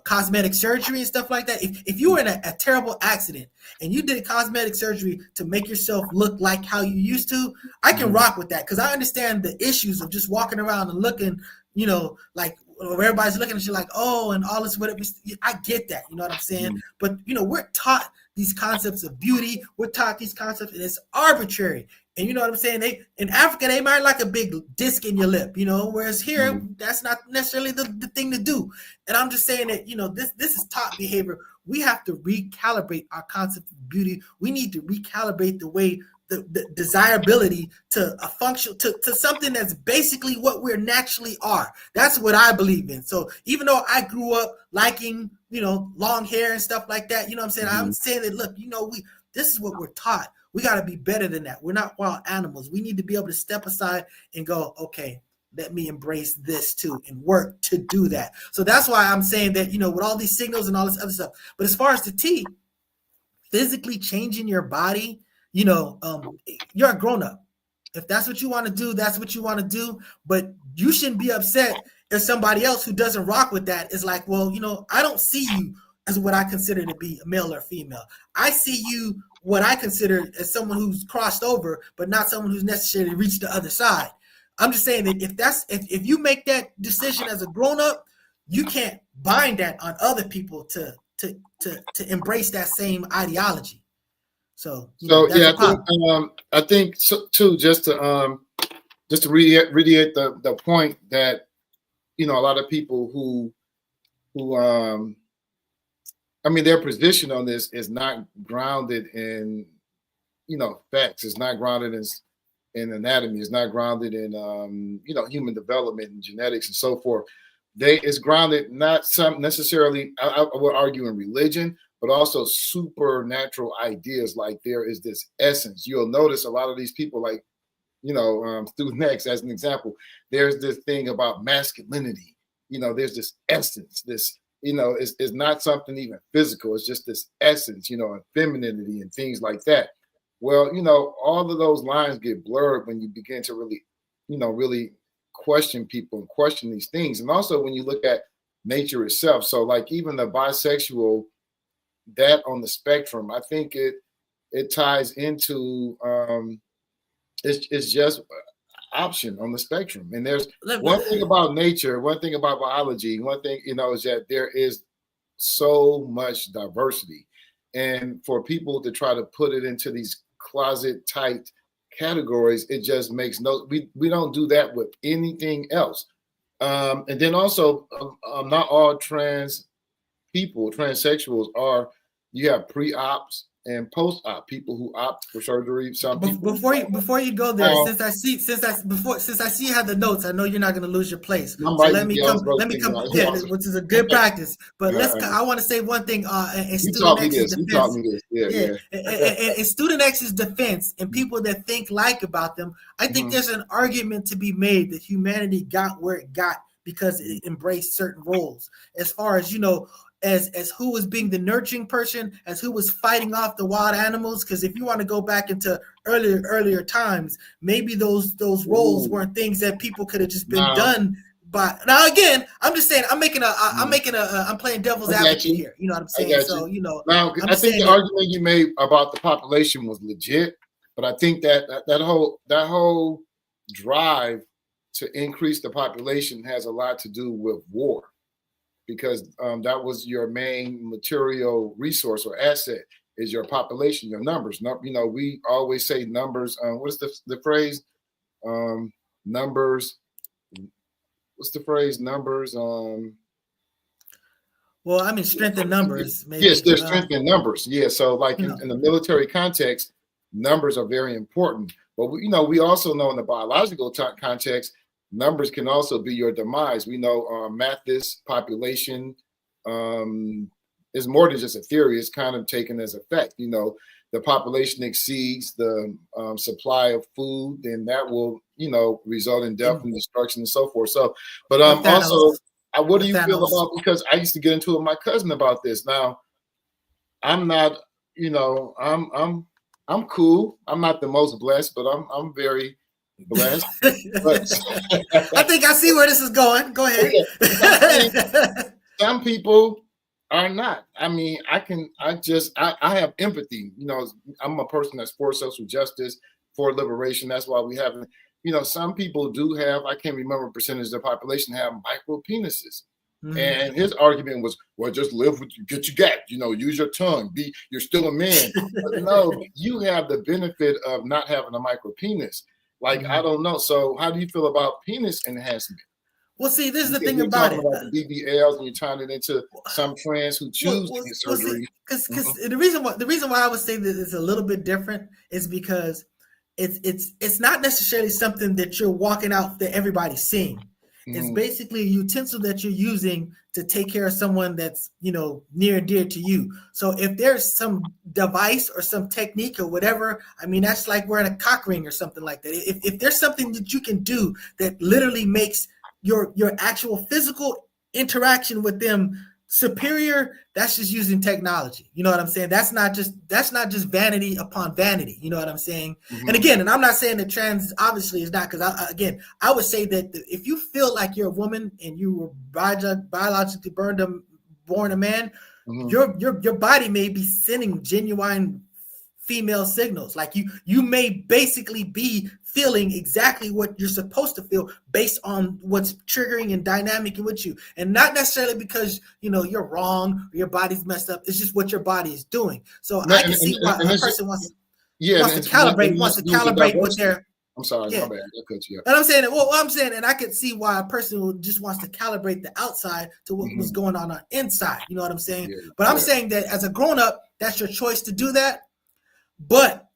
cosmetic surgery and stuff like that, if you were in a terrible accident and you did cosmetic surgery to make yourself look like how you used to, I can rock with that because I understand the issues of just walking around and looking, you know, like everybody's looking at you like, oh, and all this, whatever. I get that, you know what I'm saying? But, you know, we're taught these concepts of beauty. We're taught these concepts, and it's arbitrary. And you know what I'm saying? In Africa, they might like a big disc in your lip, you know, whereas here, that's not necessarily the thing to do. And I'm just saying that, you know, this is taught behavior. We have to recalibrate our concept of beauty. We need to recalibrate the way the desirability to a function to something that's basically what we're naturally are. That's what I believe in. So even though I grew up liking, you know, long hair and stuff like that, you know what I'm saying? I'm saying that, look, you know, this is what we're taught. We got to be better than that. We're not wild animals. We need to be able to step aside and go, okay, let me embrace this too and work to do that. So that's why I'm saying that, you know, with all these signals and all this other stuff. But as far as the T, physically changing your body, you know, you're a grown-up. If that's what you want to do, that's what you want to do. But you shouldn't be upset if somebody else who doesn't rock with that is like, well, you know, I don't see you as what I consider to be a male or female. I see you what I consider as someone who's crossed over, but not someone who's necessarily reached the other side. I'm just saying that if you make that decision as a grown-up, you can't bind that on other people to embrace that same ideology. So, that's yeah, a pop. I think so, too, just to reiterate the point that, a lot of people who I mean, their position on this is not grounded in, facts. It's not grounded in anatomy. It's not grounded in, human development and genetics and so forth. It's grounded not some necessarily, I would argue, in religion, but also supernatural ideas. Like there is this essence. You'll notice a lot of these people, like, Student X, as an example, there's this thing about masculinity. There's this essence, this, it's not something even physical. It's just this essence, and femininity and things like that. Well, all of those lines get blurred when you begin to really, really question people and question these things. And also when you look at nature itself. So like even the bisexual, that on the spectrum, I think it ties into, it's just option on the spectrum. And there's one thing about nature, one thing about biology, one thing, is that there is so much diversity. And for people to try to put it into these closet tight categories, it just makes we don't do that with anything else. And then also, not all transsexuals are, you have pre-ops and post-op people who opt for surgery. Some people before you go there, since I see you have the notes, I know you're not going to lose your place. So let me come, which is a good practice. But I want to say one thing. In Student X's defense, in Student X's defense, and people that think like about them, I think there's an argument to be made that humanity got where it got because it embraced certain roles. As far as as who was being the nurturing person, as who was fighting off the wild animals. Because if you want to go back into earlier times, maybe those roles weren't things that people could have just been done. But now again, I'm just saying, I'm playing devil's advocate here. You know what I'm saying? So now I think the argument you made about the population was legit, but I think that whole drive to increase the population has a lot to do with war. Because that was your main material resource or asset, is your population, your numbers. We always say numbers. What is the phrase? Numbers. What's the phrase? Numbers. Well, I mean, strength in numbers. Maybe. Yes, there's strength in numbers. Yeah. So, like in the military context, numbers are very important. But we also know in the biological context, numbers can also be your demise. We know Mathis population is more than just a theory. It's kind of taken as a fact. The population exceeds the supply of food, then that will, result in death and destruction and so forth. So, but also, what do you feel about, because I used to get into it with my cousin about this. Now, I'm not, I'm cool. I'm not the most blessed, but I'm very blessed. But I think I see where this is going. Go ahead. Some people are not. I mean, I have empathy. I'm a person that's for social justice, for liberation. That's why we have, some people do have, I can't remember percentage of the population have micro penises. And his argument was, well, just live with you, get your gat, use your tongue, you're still a man. But no, you have the benefit of not having a micro penis. Like, I don't know. So how do you feel about penis enhancement? Well, see, this is the thing about it. The BBLs, and you're tying it into some trans who choose to get surgery. Because the reason why I would say that it's a little bit different is because it's not necessarily something that you're walking out that everybody's seeing. It's basically a utensil that you're using to take care of someone that's, near and dear to you. So if there's some device or some technique or whatever, I mean, that's like wearing a cock ring or something like that. If there's something that you can do that literally makes your actual physical interaction with them superior, that's just using technology. You know what I'm saying? That's not just vanity upon vanity. You know what I'm saying? And again, and I'm not saying that trans obviously is not, because I would say that if you feel like you're a woman and you were biologically born a man, your body may be sending genuine female signals. Like you may basically be feeling exactly what you're supposed to feel based on what's triggering and dynamic with you, and not necessarily because you're wrong or your body's messed up. It's just what your body is doing. So I can see why a person wants to calibrate what they're. I'm sorry, my bad. I cut you up. And I'm saying, and I could see why a person just wants to calibrate the outside to what was going on inside. You know what I'm saying? Yeah, but I'm saying that as a grown-up, that's your choice to do that. But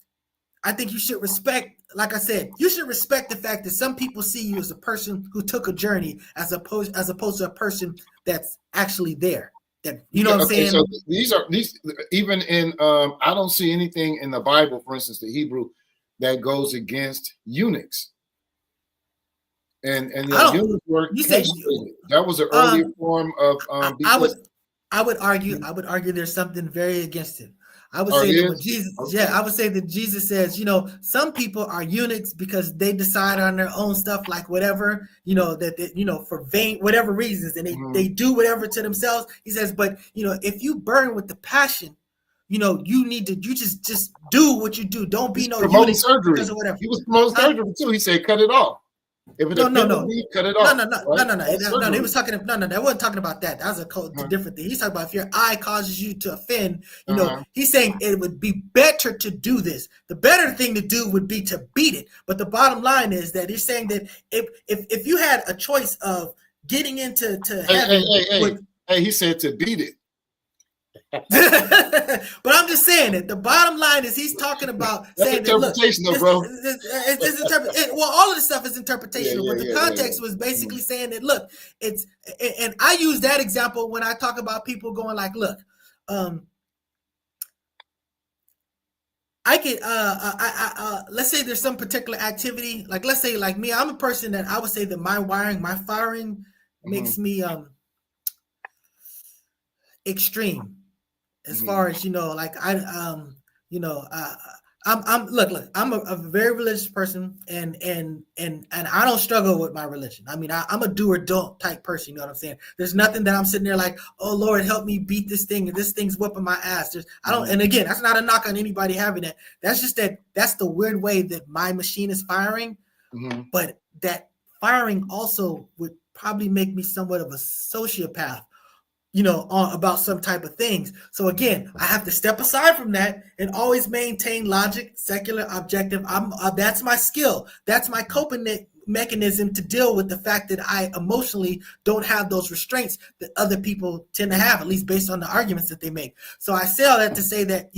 I think you should respect, like I said, you should respect the fact that some people see you as a person who took a journey as opposed to a person that's actually there. That, you know what I'm saying? So these even in I don't see anything in the Bible, for instance, the Hebrew, that goes against eunuchs. And eunuchs were castrated. That was an earlier form of I would argue there's something very against it. I would say that Jesus, I would say that Jesus says, some people are eunuchs because they decide on their own stuff, like whatever, for vain, whatever reasons, and they do whatever to themselves. He says, but if you burn with the passion, you need to just do what you do. Don't be no eunuch surgery. Or whatever. He was promoting surgery too. He said, cut it off. If it no, cut it off. No. He was talking. No, that wasn't talking about that. That was a different thing. He's talking about if your eye causes you to offend. He's saying it would be better to do this. The better thing to do would be to beat it. But the bottom line is that he's saying that if you had a choice of getting into heaven, he said to beat it. But I'm just saying that the bottom line is he's talking about saying that, look, bro. Well, all of this stuff is interpretational, but the context was basically saying that, look, it's, and I use that example when I talk about people going like, look, I could let's say there's some particular activity, like let's say like me, I'm a person that I would say that my firing makes me extreme. As far as like I'm a very religious person, and I don't struggle with my religion. I mean, I'm a do or don't type person. You know what I'm saying? There's nothing that I'm sitting there like, oh Lord, help me beat this thing, and this thing's whipping my ass. I don't. And again, that's not a knock on anybody having that. That's just that's the weird way that my machine is firing. But that firing also would probably make me somewhat of a sociopath. About some type of things. So again, I have to step aside from that and always maintain logic, secular, objective. That's my skill. That's my coping mechanism to deal with the fact that I emotionally don't have those restraints that other people tend to have, at least based on the arguments that they make. So I say all that to say that,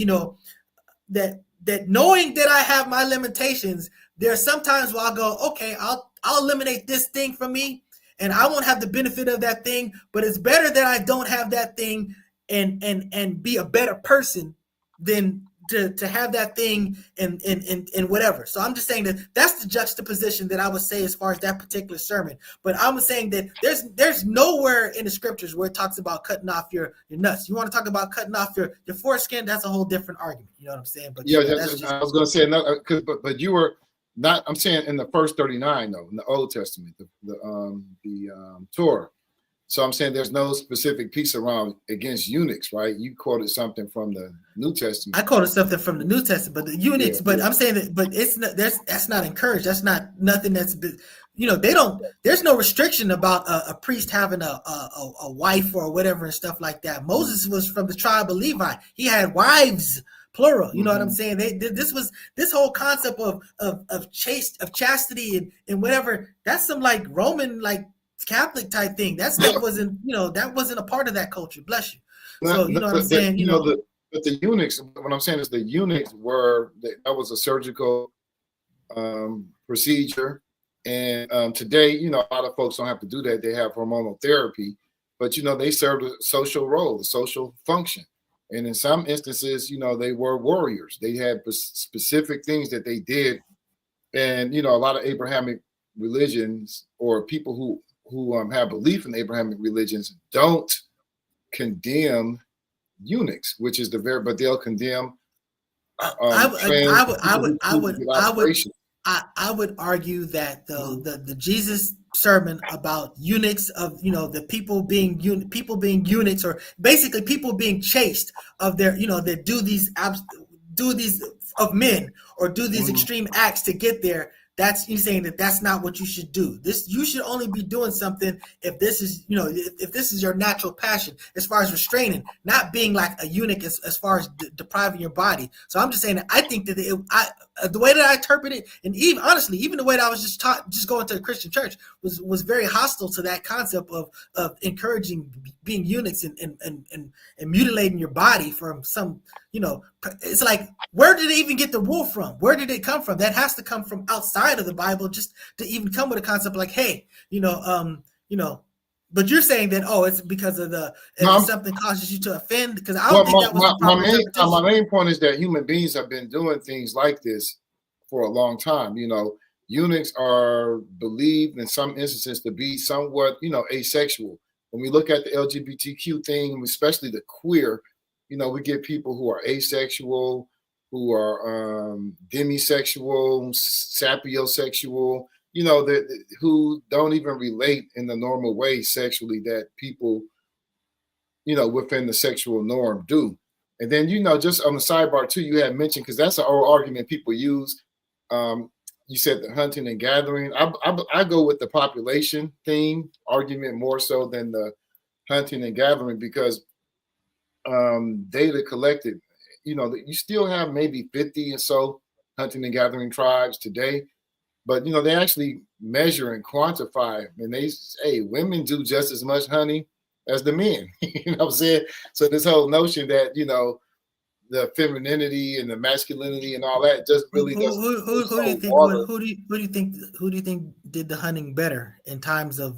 that knowing that I have my limitations, there are sometimes where I'll go, okay, I'll eliminate this thing from me, and I won't have the benefit of that thing, but it's better that I don't have that thing and be a better person than to have that thing and whatever. So I'm just saying that that's the juxtaposition that I would say as far as that particular sermon. But I'm saying that there's nowhere in the scriptures where it talks about cutting off your nuts. You want to talk about cutting off your foreskin? That's a whole different argument. You know what I'm saying? But I was going to say no, but you were. Not, I'm saying in the first 39 though, in the Old Testament, the Torah. So I'm saying there's no specific piece around against eunuchs, right? You quoted something from the New Testament. I quoted something from the New Testament, but the eunuchs. But I'm saying that, but it's not. That's not encouraged. That's not nothing. That's they don't. There's no restriction about a priest having a wife or whatever and stuff like that. Moses was from the tribe of Levi. He had wives. Plural, you know what I'm saying? This whole concept of chastity and whatever. That's some like Roman like Catholic type thing. That stuff wasn't a part of that culture. Bless you. So you know what I'm saying? But the eunuchs. What I'm saying is the eunuchs that was a surgical procedure, and today a lot of folks don't have to do that. They have hormonal therapy, but they served a social role, a social function. And in some instances, they were warriors. They had specific things that they did. And, a lot of Abrahamic religions or people who have belief in Abrahamic religions don't condemn eunuchs, which is but they'll condemn. I would argue that the Jesus sermon about eunuchs of the people being eunuchs, or basically people being chaste of their that do these of men or do these Mhm. extreme acts to get there, that's you saying that that's not what you should do. This you should only be doing something if this is if this is your natural passion as far as restraining, not being like a eunuch as far as depriving your body. So I'm just saying that I think that the way that I interpret it, and even honestly, even the way that I was just taught, just going to a Christian church was very hostile to that concept of encouraging being eunuchs and mutilating your body from some, it's like, where did it even get the rule from? Where did it come from? That has to come from outside of the Bible just to even come with a concept like, hey, but you're saying that, oh, it's because of if something causes you to offend, because I don't think that was the proper interpretation. My main point is that human beings have been doing things like this for a long time. Eunuchs are believed in some instances to be somewhat, asexual. When we look at the LGBTQ thing, especially the queer, we get people who are asexual, who are demisexual, sapiosexual, who don't even relate in the normal way sexually that people, within the sexual norm do. And then, just on the sidebar too, you had mentioned, because that's an old argument people use. You said the hunting and gathering. I go with the population theme argument more so than the hunting and gathering, because data collected, you still have maybe 50 or so hunting and gathering tribes today, but they actually measure and quantify, and they say women do just as much hunting as the men. You know what I'm saying? So this whole notion that the femininity and the masculinity and all that just really doesn't. Who do you think did the hunting better in times of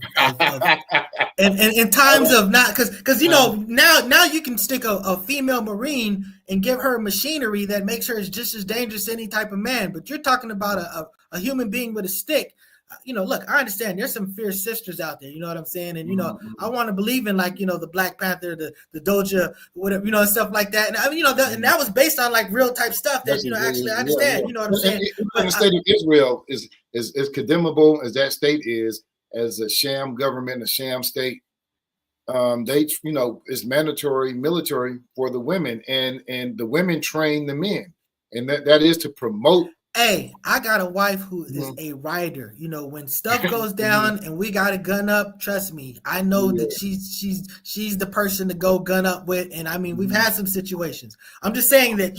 and in times of not, because now you can stick a female Marine and give her machinery that makes her just as dangerous as any type of man, but you're talking about a human being with a stick. Look, I understand there's some fierce sisters out there, you know what I'm saying? And, I want to believe in the Black Panther, the Doja, whatever, and stuff like that. And I mean, and that was based on like real type stuff that, actually I understand, you know what I'm saying? But the state of Israel is condemnable as that state is, as a sham government, a sham state. They, it's mandatory military for the women, and the women train the men. And that is to promote. Hey, I got a wife who is a rider. When stuff goes down and we got a gun up, trust me, I know that she's the person to go gun up with. And I mean, we've had some situations. I'm just saying that,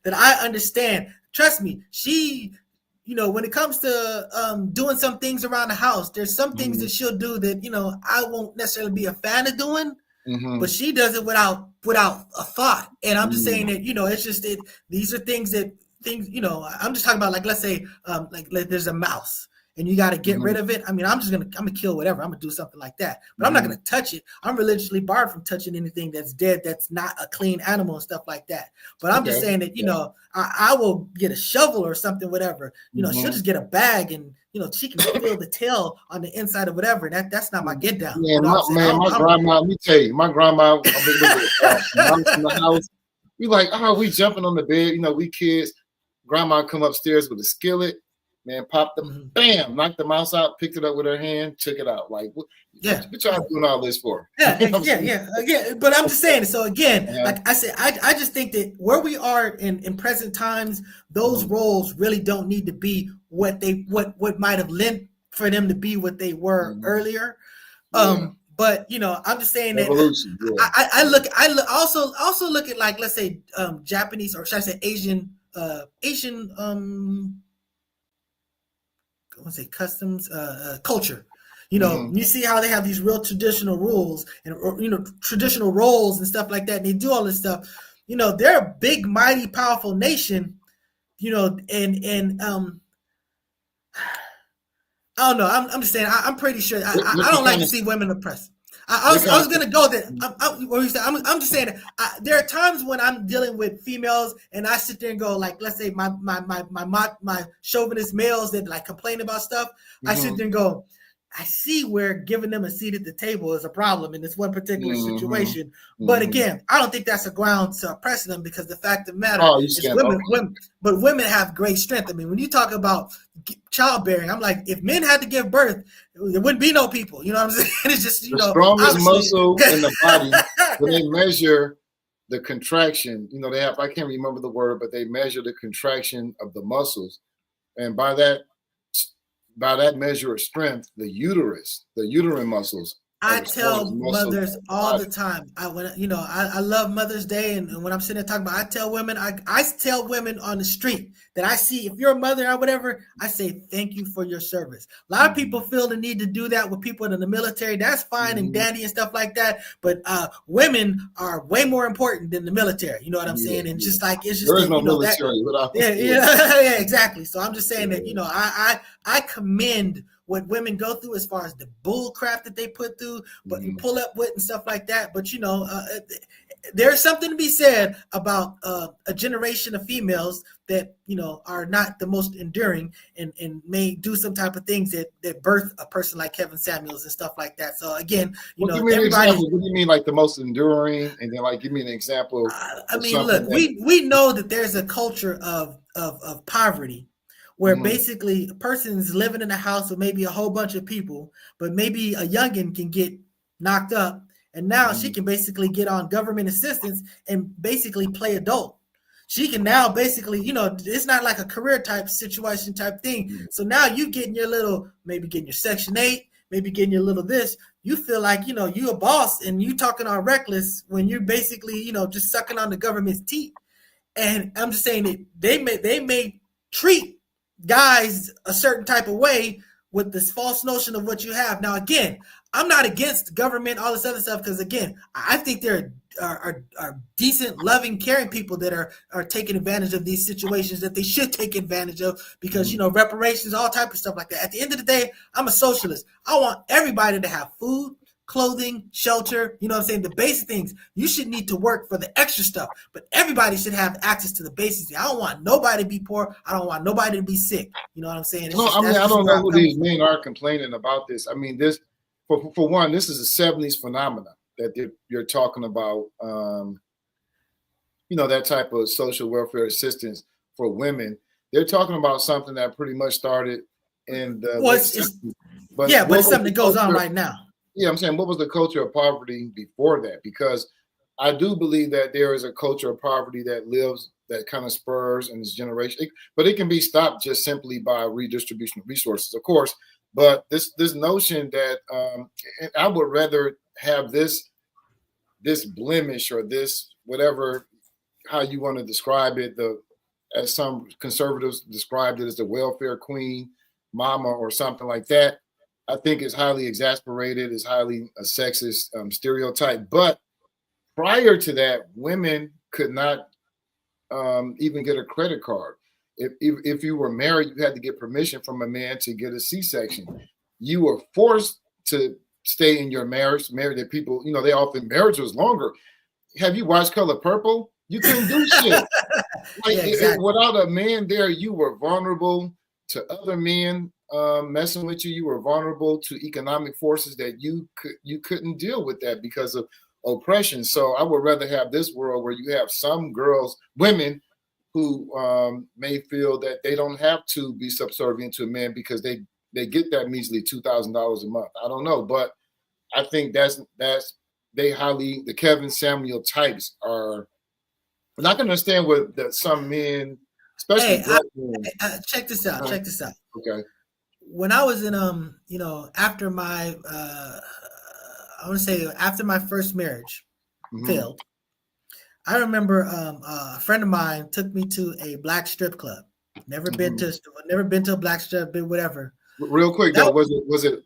that I understand. Trust me, she, when it comes to doing some things around the house, there's some things that she'll do that, I won't necessarily be a fan of doing. But she does it without a thought. And I'm just saying that, it's just these are things, I'm just talking about, like, let's say, like there's a mouse and you got to get rid of it. I mean, I'm gonna kill whatever. I'm gonna do something like that, but I'm not gonna touch it. I'm religiously barred from touching anything that's dead, that's not a clean animal and stuff like that. But I'm just saying that, I will get a shovel or something, whatever. She'll just get a bag and she can feel the tail on the inside of whatever. And that's not my get down. Yeah, my grandma. Let me tell you, my grandma. In the house, we like, we jumping on the bed. We kids. Grandma come upstairs with a skillet, man, popped the bam, knocked the mouse out, picked it up with her hand, took it out. Like, what y'all doing all this for? Yeah. But I'm just saying. So again, like I said, I just think that where we are in present times, those roles really don't need to be what might have lent for them to be what they were earlier. But I'm just saying that I also look at, like, let's say Japanese, or should I say Asian customs, culture. You see how they have these real traditional rules and traditional roles and stuff like that, and they do all this stuff. They're a big, mighty, powerful nation. And I don't know. I'm just saying. I'm pretty sure. I don't like to see women oppressed. I was gonna go there. I'm just saying that there are times when I'm dealing with females and I sit there and go, like, let's say my chauvinist males that like complain about stuff. I sit there and go, I see where giving them a seat at the table is a problem in this one particular situation. But again, I don't think that's a ground to oppress them, because the fact of the matter is women have great strength. I mean, when you talk about childbearing, I'm like, if men had to give birth, there wouldn't be no people. You know what I'm saying? It's just, the strongest muscle in the body, when they measure the contraction, you know, they have, I can't remember the word, but they measure the contraction of the muscles. And by that measure of strength, the uterine muscles are I the strongest tell muscles mothers of the all the body. time. I love Mother's Day, and when I'm sitting there talking about, I tell women, I tell women on the street that I see, if you're a mother or whatever, I say thank you for your service. A lot of people feel the need to do that with people in the military. That's fine and Mhm. dandy and stuff like that, but women are way more important than the military. You know what I'm Yeah, saying? And yeah. just like it's just There is that no that. military without. Yeah, Yeah, yeah, yeah, exactly. So I'm just saying that, yeah. I commend what women go through as far as the bull crap that they put through, but you Mhm. pull up with and stuff like that. But there's something to be said about a generation of females that are not the most enduring, and may do some type of things that birth a person like Kevin Samuels and stuff like that. So again, Well, give me an everybody. example. What do you mean, like the most enduring? And then, like, give me an example I of mean, something look, that. we know that there's a culture of poverty, where Mhm. basically a person's living in a house with maybe a whole bunch of people, but maybe a youngin can get knocked up, and now she Mhm. can basically get on government assistance and basically play adult. She can now basically, it's not like a career type situation type thing. Mhm. So now you getting your little, maybe getting your Section 8, maybe getting your little this. You feel like, you a boss, and you talking on reckless when you're basically, just sucking on the government's teeth. And I'm just saying that they may treat guys a certain type of way with this false notion of what you have. Now, again, I'm not against government, all this other stuff, because again, I think there are decent, loving, caring people that are taking advantage of these situations that they should take advantage of, because Mhm. reparations, all type of stuff like that. At the end of the day, I'm a socialist. I want everybody to have food, clothing, shelter, you know what I'm saying? The basic things. You should need to work for the extra stuff, but everybody should have access to the basics. I don't want nobody to be poor. I don't want nobody to be sick. You know what I'm saying? It's No, just, I mean, that's I just don't where know I'm who coming these from. men are complaining about this. I mean, this for one, this is a '70s phenomenon that you're talking about. That type of social welfare assistance for women. They're talking about something that pretty much started in the Well, late it's '60s. But yeah, but what it's was something the that goes on culture? right now. Yeah, I'm saying, what was the culture of poverty before that? Because I do believe that there is a culture of poverty that lives, that kind of spurs in this generation, but it can be stopped just simply by redistribution of resources, of course. But this notion that and I would rather have this blemish, or this whatever, how you want to describe it, as some conservatives described it, as the welfare queen, mama, or something like that. I think it's highly exasperated, it's highly a sexist stereotype. But prior to that, women could not even get a credit card. If you were married, you had to get permission from a man to get a C-section. You were forced to stay in your marriage. Married to people, they often, marriage was longer. Have you watched Color Purple? You couldn't do shit. Like, Yeah, exactly. without a man there, you were vulnerable to other men messing with you. You were vulnerable to economic forces that you couldn't deal with that because of oppression. So I would rather have this world where you have some women who may feel that they don't have to be subservient to a man because they get that measly $2,000 a month. I don't know, but I think that's the Kevin Samuel types are. And I can understand what that some men, especially Hey, black men. check this out. uh, Check this out. Okay. When I was in after my I want to say after my first marriage Hmm. failed, I remember a friend of mine took me to a black strip club. Hmm. Never been to a black strip, been whatever. Real quick That though, was it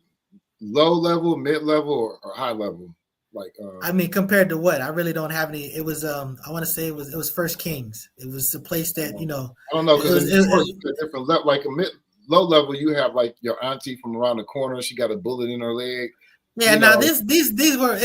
low level, mid level, or high level? Like, I mean, compared to what? I really don't have any. It was I want to say it was First Kings. It was a place that I don't know, it because in was Detroit you get different level. Like low level, you have like your auntie from around the corner. She got a bullet in her leg. yeah. You Now know. these were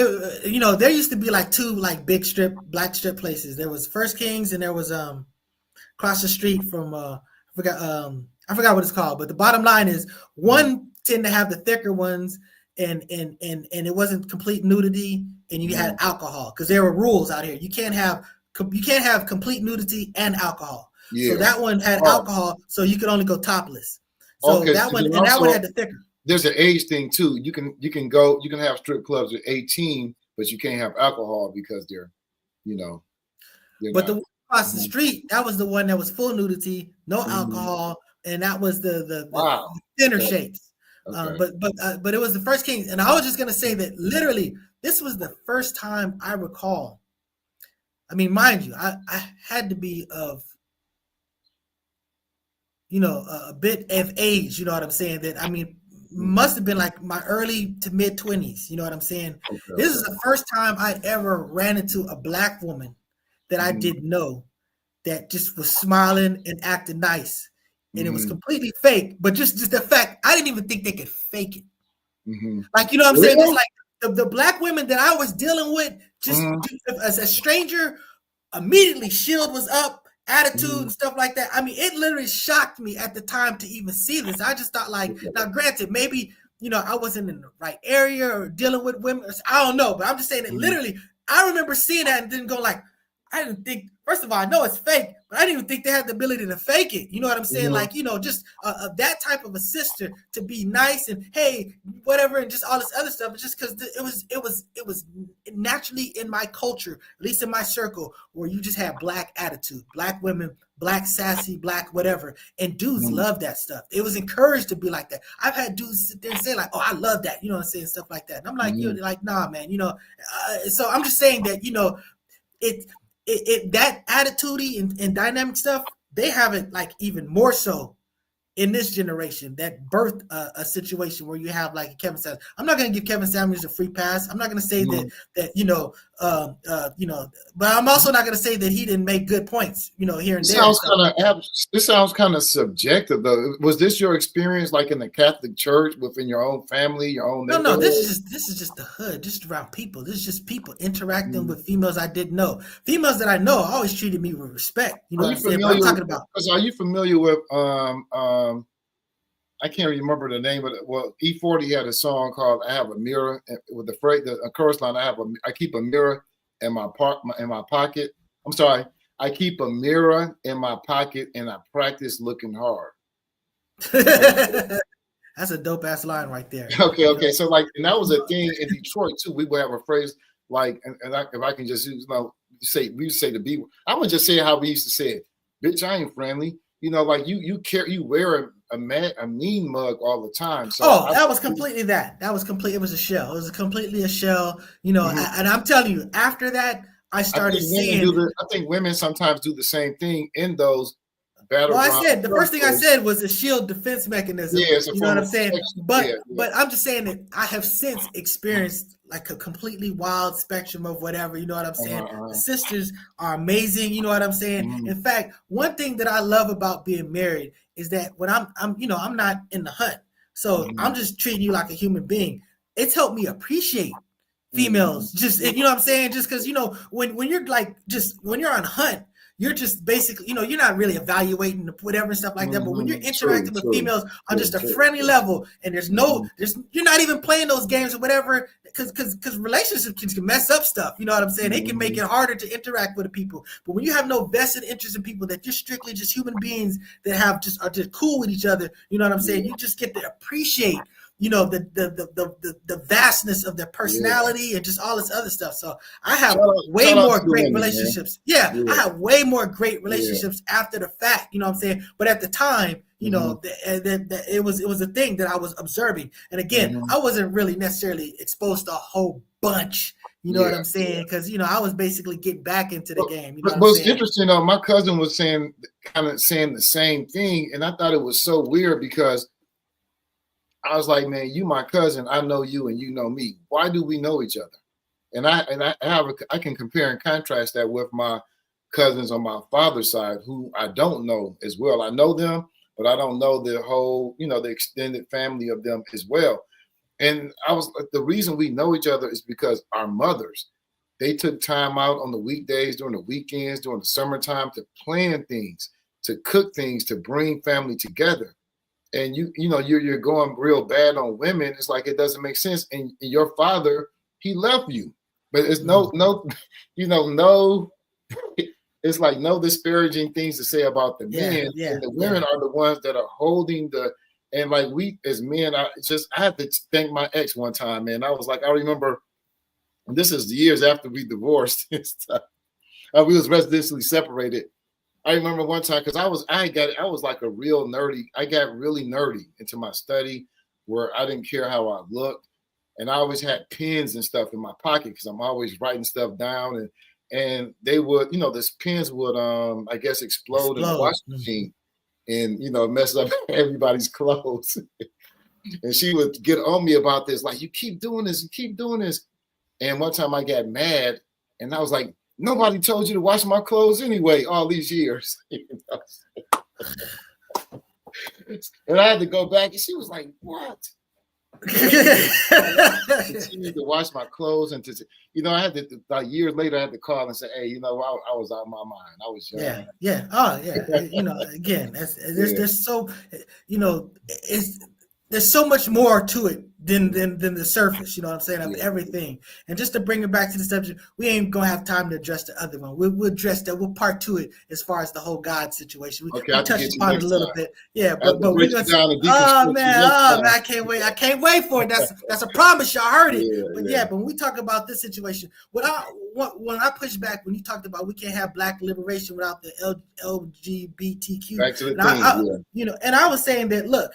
there used to be like two like big black strip places. There was First Kings, and there was across the street from I forgot what it's called, but the bottom line is Mhm. one tend to have the thicker ones, and it wasn't complete nudity, and you had Mhm. alcohol, because there were rules out here. You can't have complete nudity and alcohol. So Yeah. that one had Oh, alcohol, so you could only go topless. So okay. that And one then and that one also, had the thicker. there's an age thing too. You can have strip clubs at 18, but you can't have alcohol because they're, you know. You're But the not. one across the street, that was the one that was full nudity, no alcohol, and that was the Wow. thinner Okay. shades. Okay. But it was the first King, and I was just gonna say that literally this was the first time I recall. I mean, mind you, I had to be of a bit of age. You know what I'm saying? That I mean, must have been like my early to mid 20s. You know what I'm saying? Okay. This is the first time I ever ran into a black woman that I didn't know that just was smiling and acting nice. And it was completely fake, but just the fact I didn't even think they could fake it. Like, you know what I'm saying? Just like the black women that I was dealing with, just as a stranger, immediately shield was up, attitude and stuff like that. I mean, it literally shocked me at the time to even see this. I just thought, like, now granted, maybe I wasn't in the right area or dealing with women. I don't know, but I'm just saying that literally, I remember seeing that and then go like, I didn't think. First of all, I know it's fake, but I didn't even think they had the ability to fake it. You know what I'm saying? Like, just that type of a sister to be nice and hey, whatever, and just all this other stuff. Just because it was naturally in my culture, at least in my circle, where you just had black attitude, black women, black sassy, black whatever, and dudes love that stuff. It was encouraged to be like that. I've had dudes sit there and say like, "Oh, I love that," you know what I'm saying, stuff like that. And I'm like, you're like, nah, man, So I'm just saying that that attitude and dynamic stuff, they have it like even more so in this generation that birthed a situation where you have like Kevin Samuels. I'm not going to give Kevin Samuels a free pass. I'm not going to say but I'm also not going to say that he didn't make good points, here and there. This sounds kind of subjective though. Was this your experience like in the Catholic Church within your own family, your own neighborhood? No, this is just the hood, just around people. This is just people interacting with females I didn't know. Females that I know always treated me with respect. You know what I'm saying? But I'm talking about. Are you familiar with I can't remember the name of it. Well, E40 had a song called "I Have a Mirror" with the chorus line. I keep a mirror in my pocket. I'm sorry. I keep a mirror in my pocket and I practice looking hard. That's a dope ass line right there. Okay. So like, and that was a thing in Detroit too. We would have a phrase like, if I can just say, we used to say the B word. I'm gonna just say how we used to say it. Bitch, I ain't friendly. Like you wear a mean mug all the time. So that was completely that. That was complete. It was a shell. It was completely a shell. And I'm telling you, after that, I started seeing. I think women sometimes do the same thing in those battle. Well, I said the first thing I said was a shield defense mechanism. Yeah, you know what I'm saying? But I'm just saying that I have since experienced like a completely wild spectrum of whatever. You know what I'm saying? The sisters are amazing. You know what I'm saying? In fact, one thing that I love about being married is that when I'm not in the hunt, so I'm just treating you like a human being. It's helped me appreciate females. Just you know what I'm saying? Just because when you're like when you're on hunt. You're just basically, you're not really evaluating whatever and stuff like that. But when you're interacting with females on just a friendly level, and you're not even playing those games or whatever, because relationships can mess up stuff. You know what I'm saying? They can make it harder to interact with the people. But when you have no vested interest in people, that you're strictly just human beings that are just cool with each other. You know what I'm saying? You just get to appreciate. The vastness of their personality and just all this other stuff. So I have way more great relationships. I have way more great relationships after the fact. You know what I'm saying? But at the time, it was a thing that I was observing. And again, I wasn't really necessarily exposed to a whole bunch. You know what I'm saying? Because I was basically getting back into the game. You know but it's interesting though. My cousin was saying the same thing, and I thought it was so weird because I was like, man, you my cousin. I know you and you know me. Why do we know each other? And I can compare and contrast that with my cousins on my father's side who I don't know as well. I know them, but I don't know the whole, the extended family of them as well. And the reason we know each other is because our mothers, they took time out on the weekdays, during the weekends, during the summertime to plan things, to cook things, to bring family together. And you're going real bad on women. It's like it doesn't make sense. And your father, he left you, but it's no, it's like no disparaging things to say about the men. And the women are the ones that are holding and like we as men, I had to thank my ex one time, man. I was like, I remember, and this is years after we divorced and stuff. We was residentially separated. I remember one time because I was like a real nerdy. I got really nerdy into my study where I didn't care how I looked. And I always had pens and stuff in my pocket because I'm always writing stuff down. And they would, this pens would I guess explode in the washing machine and mess up everybody's clothes. And she would get on me about this, like, you keep doing this, you keep doing this. And one time I got mad and I was like, nobody told you to wash my clothes anyway, all these years. And I had to go back and she was like, what? I continued to wash my clothes and I had to, like, years later, I had to call and say, hey, I was out of my mind. I was young. Yeah. Oh, yeah. Again, there's so, there's so much more to it than the surface, you know what I'm saying, of everything. And just to bring it back to the subject, we ain't gonna have time to address the other one. We'll address that. We'll part to it as far as the whole God situation. We touched upon it a little bit. Yeah, but we're gonna man, I can't wait. I can't wait for it. That's a promise. Y'all heard it. But when we talk about this situation, when I push back, when you talked about we can't have black liberation without the LGBTQ, back to the thing, and I was saying that, look,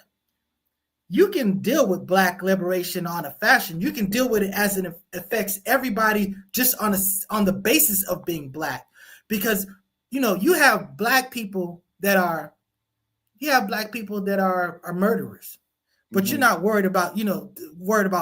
you can deal with black liberation on a fashion. You can deal with it as it affects everybody just on the basis of being black, because you have black people that are murderers, but you're not worried about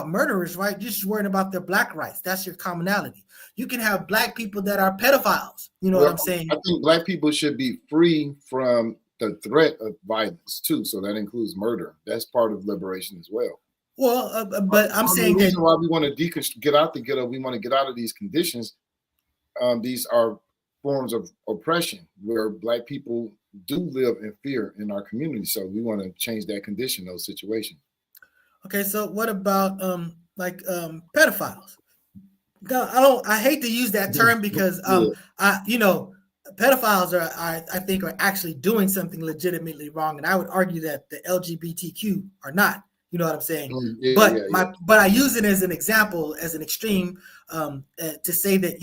murderers, right? You're just worried about their black rights. That's your commonality. You can have black people that are pedophiles. You know what I'm saying? I think black people should be free from the threat of violence too, so that includes murder. That's part of liberation as well. Well, but I'm saying the reason why we want to get out the ghetto, we want to get out of these conditions. These are forms of oppression where black people do live in fear in our community. So we want to change that condition, those situations. Okay, so what about pedophiles? I hate to use that term because pedophiles I think are actually doing something legitimately wrong, and I would argue that the LGBTQ are not. You know what I'm saying? But I use it as an example, as an extreme, to say that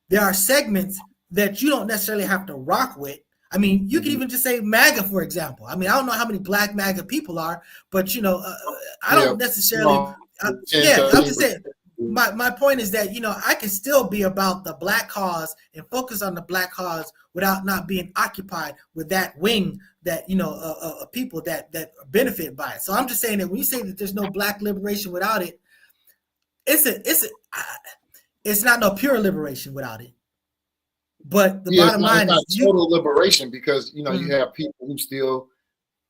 there are segments that you don't necessarily have to rock with. I mean, you can even just say MAGA, for example. I mean, I don't know how many black MAGA people are, but I don't necessarily. I'm just saying. My point is that I can still be about the black cause and focus on the black cause without not being occupied with that wing that people that benefit by it. So I'm just saying that when you say that there's no black liberation without it, it's not no pure liberation without it. But the bottom line is total liberation, because you have people who still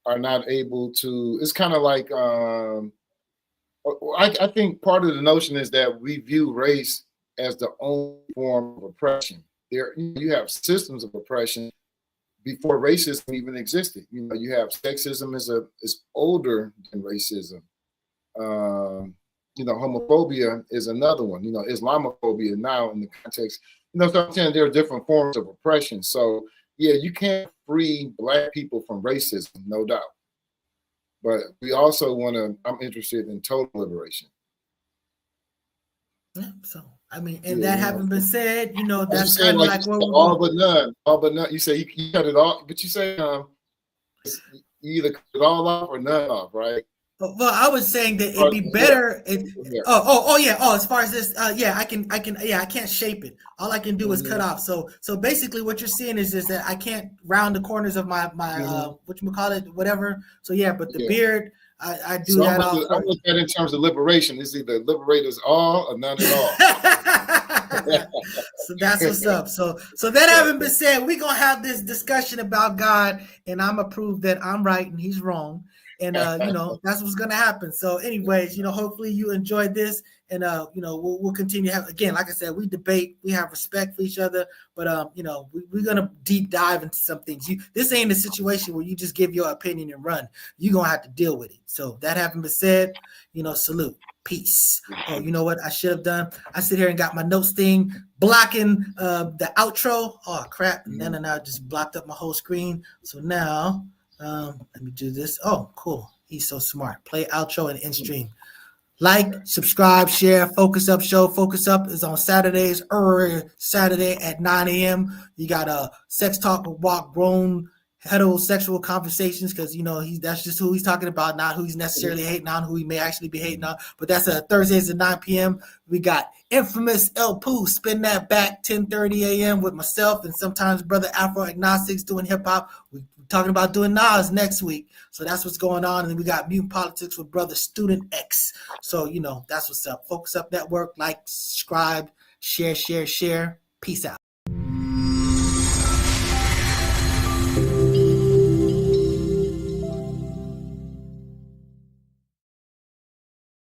are not able to. It's kind of like. I think part of the notion is that we view race as the only form of oppression. You have systems of oppression before racism even existed. You have sexism is older than racism. Homophobia is another one. Islamophobia now in the context. So I'm saying there are different forms of oppression. So you can't free black people from racism, no doubt. But we also I'm interested in total liberation. Yeah, so, I mean, and that having been said, that's kind of like where all but none. You say you cut it off, but you say you either cut it all off or none off, right? Well, I was saying that it'd be better. As far as this, I can't shape it. All I can do is cut off. So basically, what you're seeing is that I can't round the corners of my whatchamacallit, whatever. So but the beard, I do that. I look at it in terms of liberation. It's either liberate us all or none at all. So that's what's up. So that having been said, we're gonna have this discussion about God, and I'm gonna prove that I'm right and he's wrong. And that's what's gonna happen. So, anyways, hopefully you enjoyed this, and we'll continue. Again, like I said, we debate, we have respect for each other, but we're gonna deep dive into some things. This ain't a situation where you just give your opinion and run. You're gonna have to deal with it. So that having been said, salute, peace. Oh, you know what I should have done? I sit here and got my notes thing blocking the outro. Oh crap! And then I just blocked up my whole screen. So now. Let me do this. Oh, cool. He's so smart. Play outro and end stream. Like, subscribe, share. Focus Up Show. Focus Up is on Saturdays, Saturday at 9 a.m. You got a sex talk with Walk Grown heterosexual conversations, because that's just who he's talking about, not who he's necessarily hating on, who he may actually be hating on. But that's Thursdays at 9 p.m. We got Infamous El Poo, Spin That Back, 10:30 a.m. with myself and sometimes Brother Afro Agnostics doing hip hop. We're talking about doing Nas next week. So that's what's going on. And then we got Mutant Politics with Brother Student X. So, that's what's up. Focus Up Network. Like, subscribe, share. Peace out.